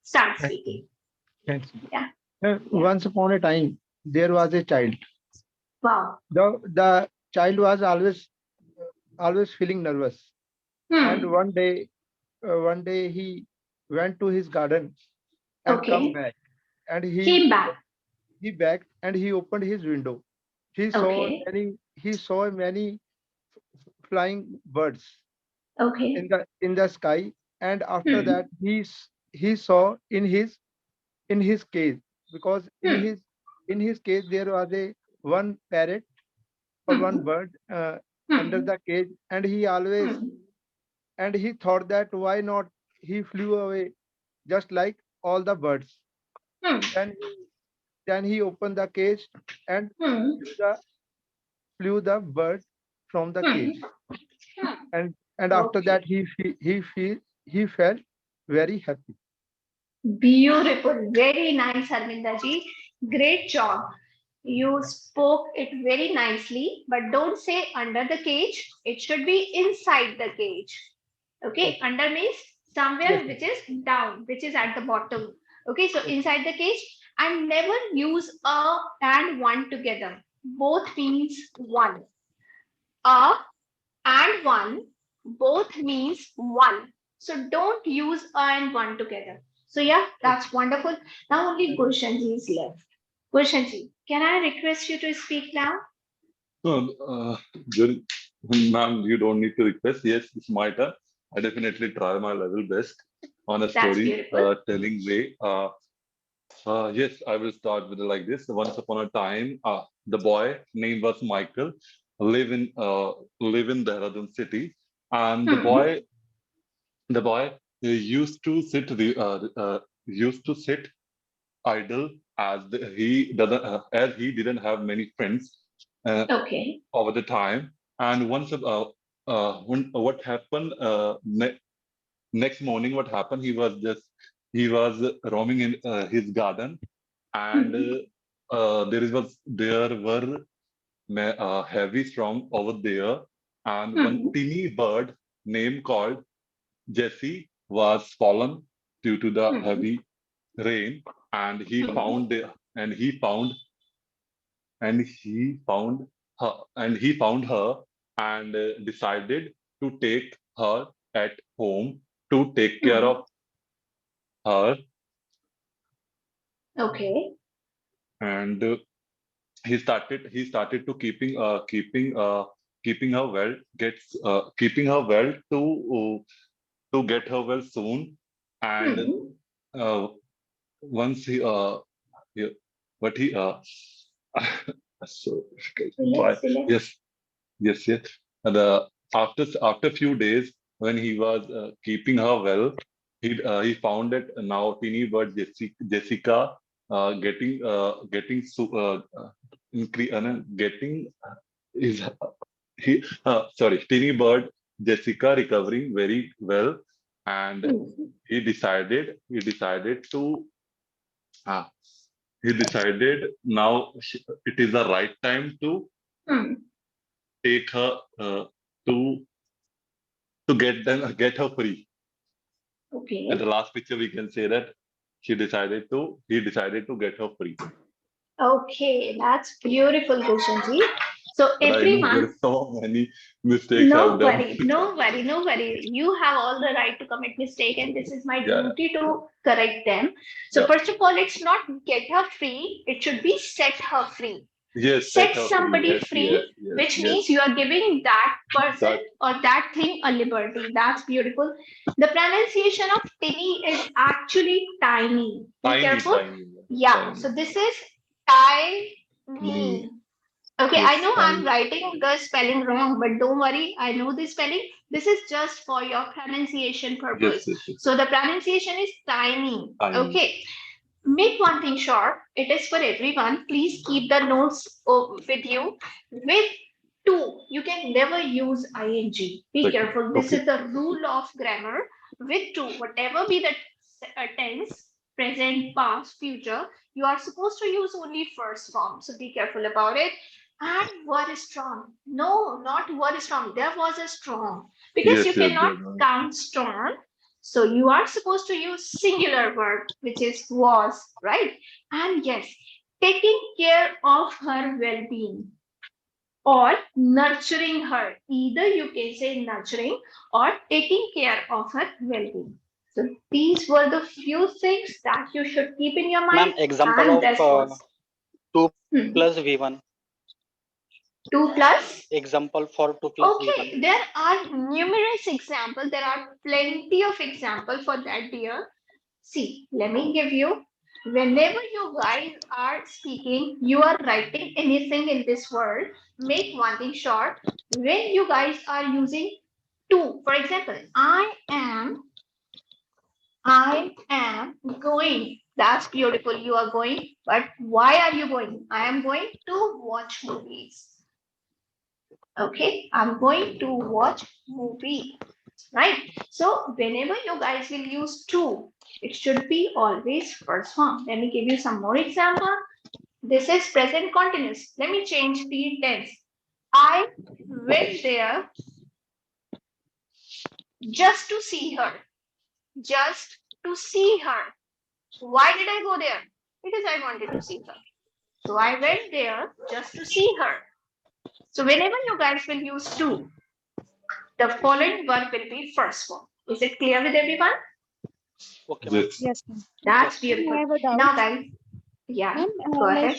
Start speaking. Thanks. Yeah. Once upon a time, there was a child. Wow. The child was always feeling nervous. And one day he went to his garden and come back. And Came back. he back and he opened his window. He saw many flying birds Okay. in the sky. And after that he saw in his cage, because in his cage there was a one parrot or one bird under the cage, and he thought that why not he flew away just like all the birds. Then he opened the cage and flew the bird from the cage. And after that he felt very happy. Beautiful. Very nice, Harminder ji. Great job. You spoke it very nicely, but don't say under the cage. It should be inside the cage. Okay. Under means somewhere which is down, which is at the bottom. Okay. So inside the cage, and never use a and one together. Both means one. A and one both means one. So don't use a and one together. So yeah, that's wonderful. Now only Gulshanji is left. Gulshanji, can I request you to speak now? No, ma'am, you don't need to request. Yes, it's my turn. I definitely try my level best on a That's story beautiful. telling way. Yes, I will start with it like this. Once upon a time, the boy name was Michael, live in Dehradun city, and the boy used to sit idle as he didn't have many friends Okay. over the time. And what happened next morning? What happened? He was roaming in his garden, and there were heavy storm over there, and one teeny bird named called Jesse was fallen due to the heavy rain, and he found her and decided to take her at home to take care of her. Okay. And he started to keeping her well, to get her well soon. And once he what he So Relax, relax. yes. And after few days, when he was keeping her well, he found that now teeny bird Jessica getting is he sorry, teeny bird Jessica recovering very well, and he decided to uh, he decided now it is the right time to Hmm. take her to get her free. Okay. At the last picture, we can say that he decided to get her free. Okay, that's beautiful, Gulshanji. So But I know there everyone, are so many mistakes I've no done. worry, no worry, no worry. You have all the right to commit mistake, and this is my Yeah, duty to correct them. So yeah. first of all, it's not get her free; it should be set her free. Yes, set Set her free. somebody Yes, yes, free, yes, which yes. means you are giving that person That or that thing a liberty. That's beautiful. The pronunciation of tinny is actually tiny. Be tiny, careful. tiny, Yeah, tiny. so this is tiny. Me. Okay, I Yes, know I'm tiny. writing the spelling wrong, but don't worry, I know the spelling. This is just for your pronunciation Yes, purpose. yes, yes. So the pronunciation is tiny. Tiny. Okay, make one thing sure, it is for everyone. Please keep the notes with you. With to, you can never use ing. Be Okay. careful. This Okay. is the rule of grammar. With to, whatever be the tense, present, past, future, you are supposed to use only first form. So be careful about it. And word strong. No, not word strong. There was a strong because you Yes, yes, cannot yes. count strong. So you are supposed to use singular verb, which is was, right? And yes, taking care of her well-being or nurturing her. Either you can say nurturing or taking care of her well-being. So these were the few things that you should keep in your Ma'am, mind, example and of this was 2 hmm, plus V1. 2 plus. Example for 2 plus V1. Okay, there are numerous examples. There are plenty of examples for that, dear. See, let me give you. Whenever you guys are speaking, you are writing anything in this world, make one thing short. When you guys are using to, for example, I am going. That's beautiful. You are going. But why are you going? I am going to watch movies. Okay, I'm going to watch movie, right? So whenever you guys will use to, it should be always first form. Let me give you some more example. This is present continuous. Let me change the tense. I went there just to see her. Just to see her. Why did I go there? Because I wanted to see her. So I went there just to see her. So whenever you guys will use to, the following verb will be first form. Is it clear with everyone? Okay, ma'am. Yes. Yes, ma'am. That's Ma'am, I beautiful. have a doubt. Now, guys, yeah, Ma'am, go ahead.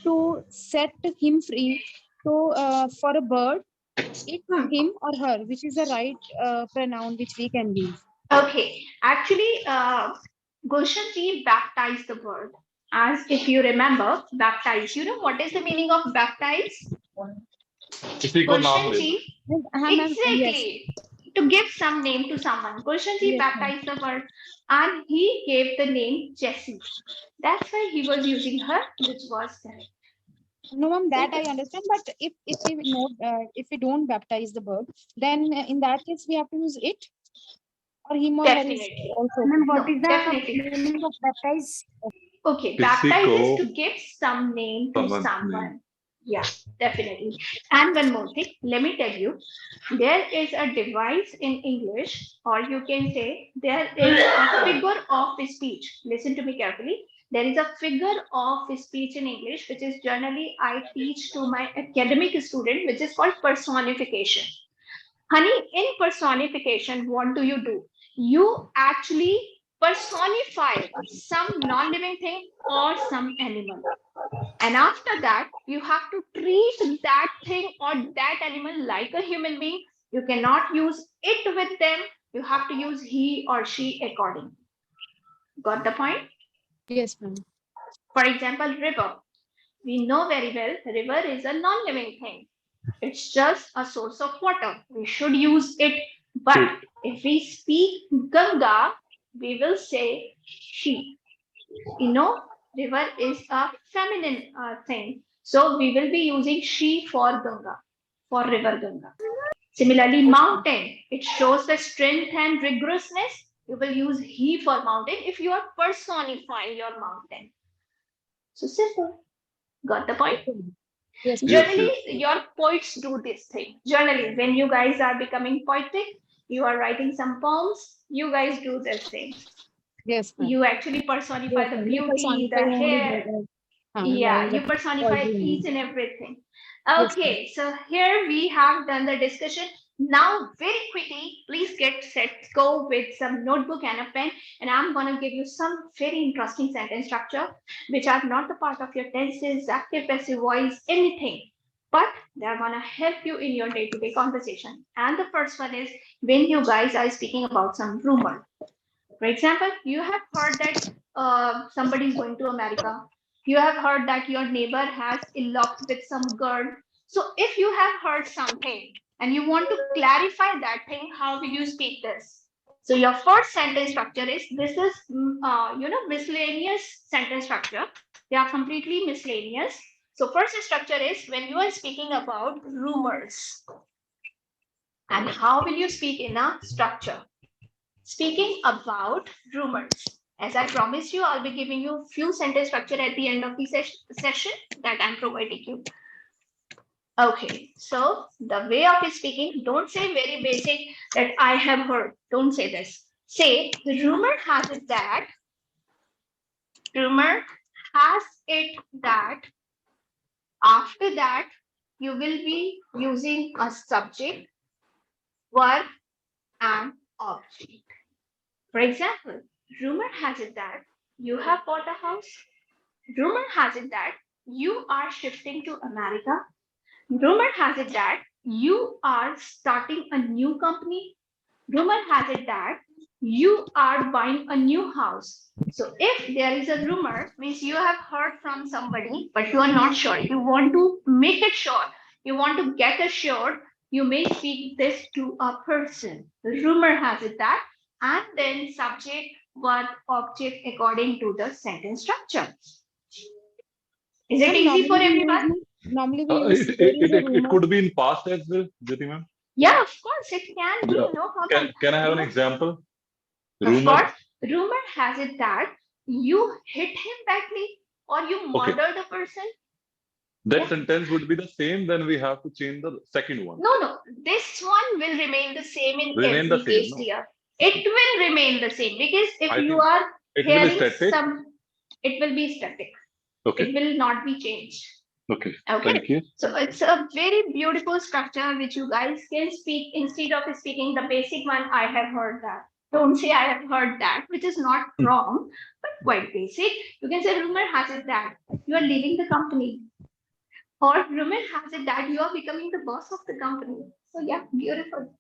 to set him free. So, for a bird, it's him or her, which is the right pronoun which we can use. Okay, actually, Gulshan ji baptized the bird. As if you remember, baptize. You know what is the meaning of baptize? किसी को नाम Gulshan देना. ji, Ma'am, yes, exactly. To give some name to someone. Gulshan ji yes, ma'am. baptized the bird and he gave the name Jessie. That's why he was using her, which was correct. No, ma'am, that I understand. But if we don't baptize the bird, then in that case we have to use it or him or her is Definitely. also. Ma'am, No, what is the definitely. meaning of baptize? Okay, किसी baptize को is to give some name to समझ नहीं. someone. Yeah, definitely. And one more thing, let me tell you, there is a device in English, or you can say there is a figure of speech. Listen to me carefully. There is a figure of speech in English, which is generally I teach to my academic student, which is called personification. Honey, in personification, what do? You actually personify some non-living thing or some animal. And after that, you have to treat that thing or that animal like a human being. You cannot use it with them. You have to use he or she accordingly. Got the point? Yes, ma'am. For example, river. We know very well river is a non-living thing. It's just a source of water. We should use it. But if we speak Ganga, we will say she. River is a feminine thing. So we will be using she for Ganga, for river Ganga. Similarly, mountain, it shows the strength and rigorousness. You will use he for mountain if you are personifying your mountain. So simple. Got the point? Yes. Generally, your poets do this thing. Generally, when you guys are becoming poetic, you are writing some poems, you guys do this thing. Yes. You actually personify Yes, the we beauty, personify the only hair. while Yeah, the you personify poetry only. each and everything. Yes, Okay, so here we have done the discussion. Now, very quickly, please get set, go with some notebook and a pen, and I'm going to give you some very interesting sentence structure, which are not the part of your tenses, active, passive voice, anything, but they're going to help you in your day-to-day conversation. And the first one is when you guys are speaking about some rumor. For example, you have heard that somebody is going to America. You have heard that your neighbor has eloped with some girl. So if you have heard something and you want to clarify that thing, how will you speak this? So your first sentence structure is this is miscellaneous sentence structure. They are completely miscellaneous. So first structure is when you are speaking about rumors. And how will you speak in a structure? Speaking about rumors. As I promised you, I'll be giving you a few sentence structure at the end of the session that I'm providing you. Okay, so the way of speaking, don't say very basic that I have heard. Don't say this. Say, rumor has it that, rumor has it that, after that, you will be using a subject, verb, and object. For example, rumor has it that you have bought a house. Rumor has it that you are shifting to America. Rumor has it that you are starting a new company. Rumor has it that you are buying a new house. So if there is a rumor, means you have heard from somebody, but you are not sure. You want to make it sure. You want to get assured. You may speak this to a person. Rumor has it that, and then subject, verb, object according to the sentence structure. Is it easy for everyone? Normally we use It could be in past as well, Jyoti ma'am. Yeah, of course, it can be, no problem. Can I have an example? Of course, rumor has it that you hit him badly or you murdered a person. That sentence would be the same, then we have to change the second one. No, this one will remain the same in Remain every the same, case, no? dear. It will remain the same because if I you think are it will be hearing static. it will be static. Okay. It will not be changed. Okay. Okay. Thank you. So it's a very beautiful structure which you guys can speak instead of speaking the basic one. I have heard that. Don't say I have heard that, which is not wrong, but quite basic. You can say rumor has it that you are leaving the company, or rumor has it that you are becoming the boss of the company. So yeah, beautiful.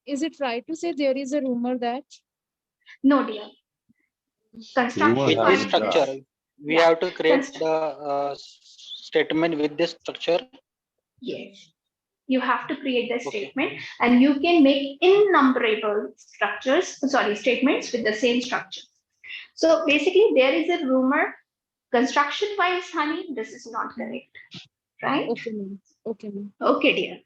Is it right to say there is a rumor that? No, dear. Construction With this structure, we have to create the statement with this structure. Yes. You have to create the statement and you can make innumerable statements with the same structure. So basically there is a rumor, construction wise, honey, this is not correct, right? Okay, ma'am. Okay, ma'am. Okay, dear.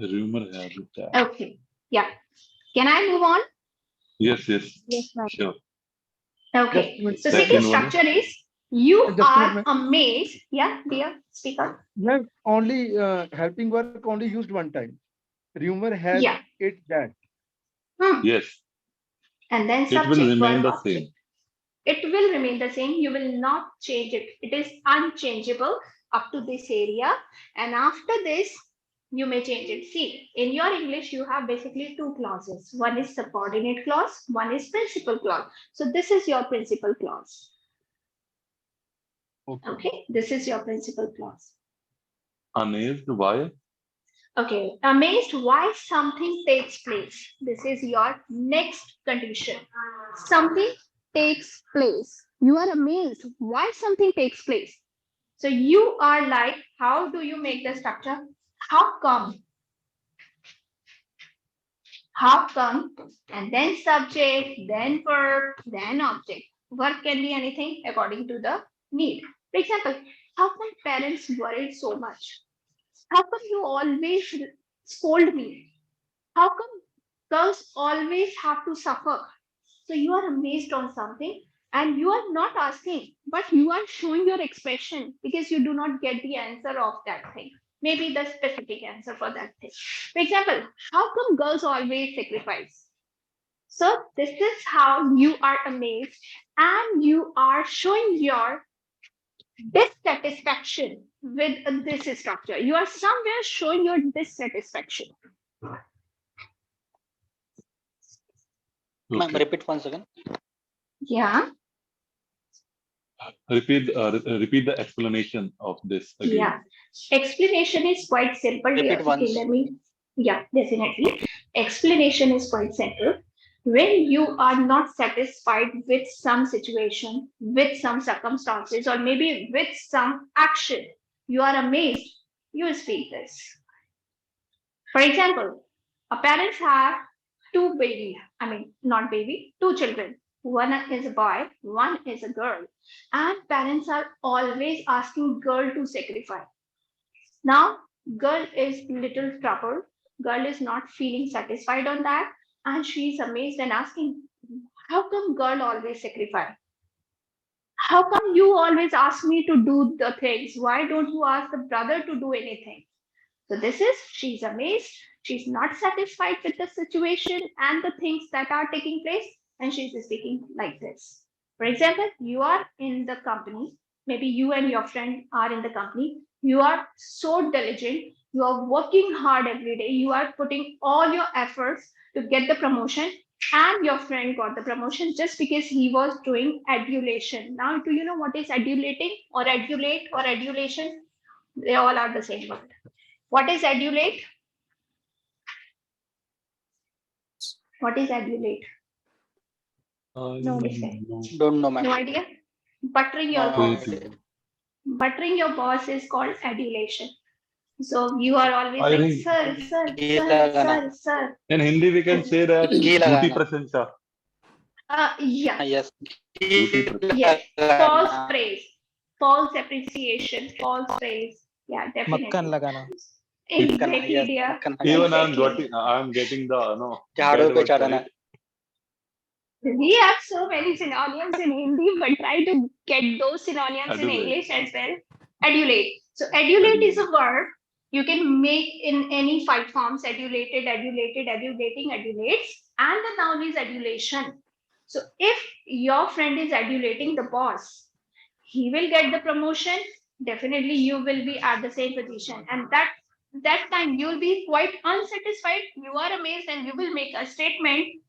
Rumor has it that. Okay, yeah. Can I move on? Yes, yes. Yes, ma'am. Sure. Okay, so Second second one. structure is you Just a are minute. amazed. Yeah, dear, speak up. Yeah, only helping work only used one time. Rumor has it that. Yes. And then It will subject, remain verb, the object. same. It will remain the same. You will not change it. It is unchangeable up to this area. And after this, you may change it. See, in your English, you have basically two clauses. One is subordinate clause, one is principal clause. So this is your principal clause. Okay, this is your principal clause. Amazed, why? Okay, amazed why something takes place. This is your next condition. Something takes place. You are amazed why something takes place. So you are like, how do you make the structure? How come? How come? And then subject, then verb, then object. Verb can be anything according to the need. For example, how come parents worry so much? How come you always scold me? How come girls always have to suffer? So you are amazed on something and you are not asking, but you are showing your expression because you do not get the answer of that thing. Maybe the specific answer for that thing. For example, how come girls always sacrifice? So this is how you are amazed and you are showing your dissatisfaction with this structure. You are somewhere showing your dissatisfaction. Ma'am, repeat once again. Yeah. Repeat the explanation of this again. Yeah. Explanation is quite simple. Repeat once. Yeah, definitely. Explanation is quite simple. When you are not satisfied with some situation, with some circumstances, or maybe with some action, you are amazed, you will speak this. For example, a parents have two children. One is a boy, one is a girl. And parents are always asking girl to sacrifice. Now, girl is little troubled. Girl is not feeling satisfied on that. And she is amazed and asking, how come girl always sacrifice? How come you always ask me to do the things? Why don't you ask the brother to do anything? So she's amazed. She's not satisfied with the situation and the things that are taking place. And she's speaking like this. For example, you are in the company. Maybe you and your friend are in the company. You are so diligent. You are working hard every day. You are putting all your efforts to get the promotion. And your friend got the promotion just because he was doing adulation. Now, do you know what is adulating or adulate or adulation? They all are the same word. What is adulate? What is adulate? No. Don't know, ma'am. No idea? Buttering your boss. Buttering your boss is called adulation. So you are always like, sir. In Hindi, we can say that duty prasansa. Yeah. Yes. Yes. False praise, false appreciation, false praise. Yeah, definitely. Makkan lagana. Exactly, dear. Even I'm getting the Jhadu pe chadana. We have so many synonyms in Hindi, but try to get those synonyms in English as well. Adulate. So adulate is a verb you can make in any 5 forms: adulated, adulating, adulates, and the noun is adulation. So if your friend is adulating the boss, he will get the promotion. Definitely, you will be at the same position, and that time you will be quite unsatisfied. You are amazed, and you will make a statement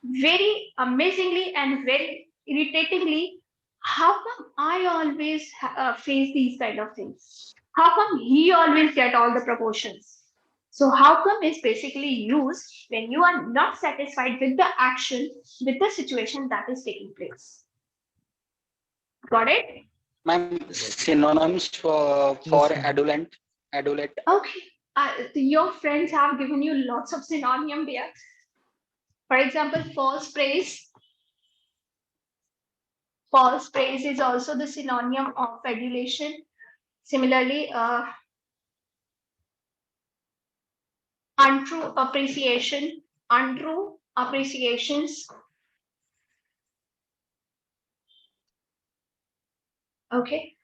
very amazingly and very irritatingly. How come I always face these kind of things? How come he always get all the promotions? So how come is basically used when you are not satisfied with the action, with the situation that is taking place. Got it? Ma'am, synonyms for adulate. Okay. Your friends have given you lots of synonym there. For example, false praise. False praise is also the synonym of adulation. Similarly, untrue appreciation, untrue appreciations. Okay.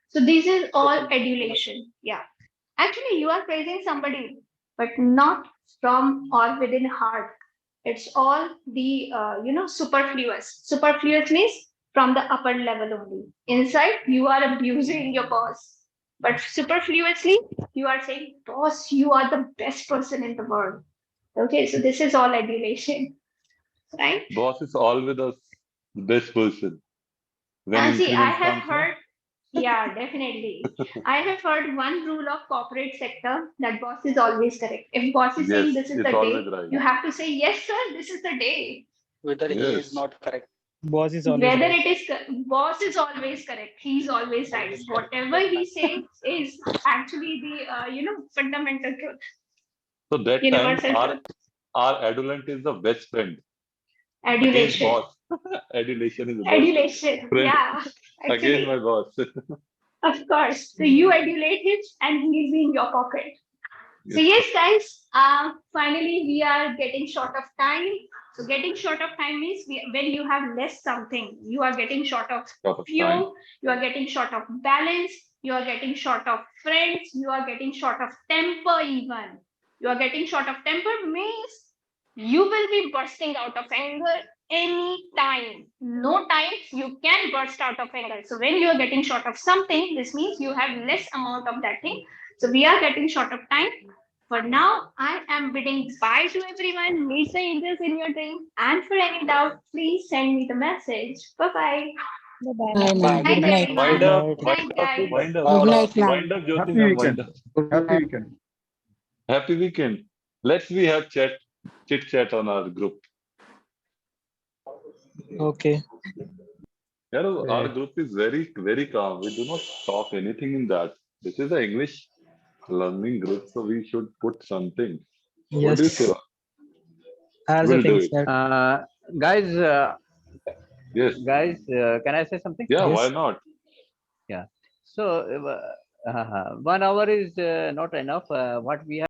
So these is all adulation. Yeah. Actually, you are praising somebody, but not from or within heart. It's all the superfluous. Superfluous means from the upper level only. Inside, you are abusing your boss, but superfluously, you are saying, "Boss, you are the best person in the world." Okay, so this is all adulation, right? Boss is always the best person. When See, I increments have comes, heard. Yeah, definitely. I have heard one rule of corporate sector that boss is always correct. If boss is saying yes, this is it's the day, always right. you have to say, yes, sir, this is the day. Whether he is not correct. Boss is always Whether right. it is boss is always correct. He's always right. Whatever he says is actually the fundamental truth, So that time, universal truth. our adolescent is the best friend against Adulation. boss. Adulation is the best Adulation. friend Yeah, against my actually, boss. of course. So you adulate him, and he'll be in your pocket. So Yes, yes, guys. Finally, we are getting short of time. So getting short of time means when you have less something, you are getting short of lot of time. fuel. You are getting short of balance. You are getting short of friends. You are getting short of temper. Even you are getting short of temper means you will be bursting out of anger any time. No time you can burst out of anger. So when you are getting short of something, this means you have less amount of that thing. So we are getting short of time. For now, I am bidding bye to everyone. Meet the angels in your dream. And for any doubt, please send me the message. Bye-bye. Bye, ma'am. Thanks, Good night. Wind everyone. up, Night. Thanks, guys. Good night, ma'am. wind up, Jyoti Happy ma'am, weekend. wind up. Happy weekend. Happy weekend. Let's we have chit chat on our group. Okay. You know, our group is very calm. We do not talk anything in that. This is the English learning group, so we should put something. What do you say? Yes. Also We'll do thinks it. that. Guys, Yes. can I say something? Yeah, why Yes. not? Yeah. So 1 hour is not enough. What we have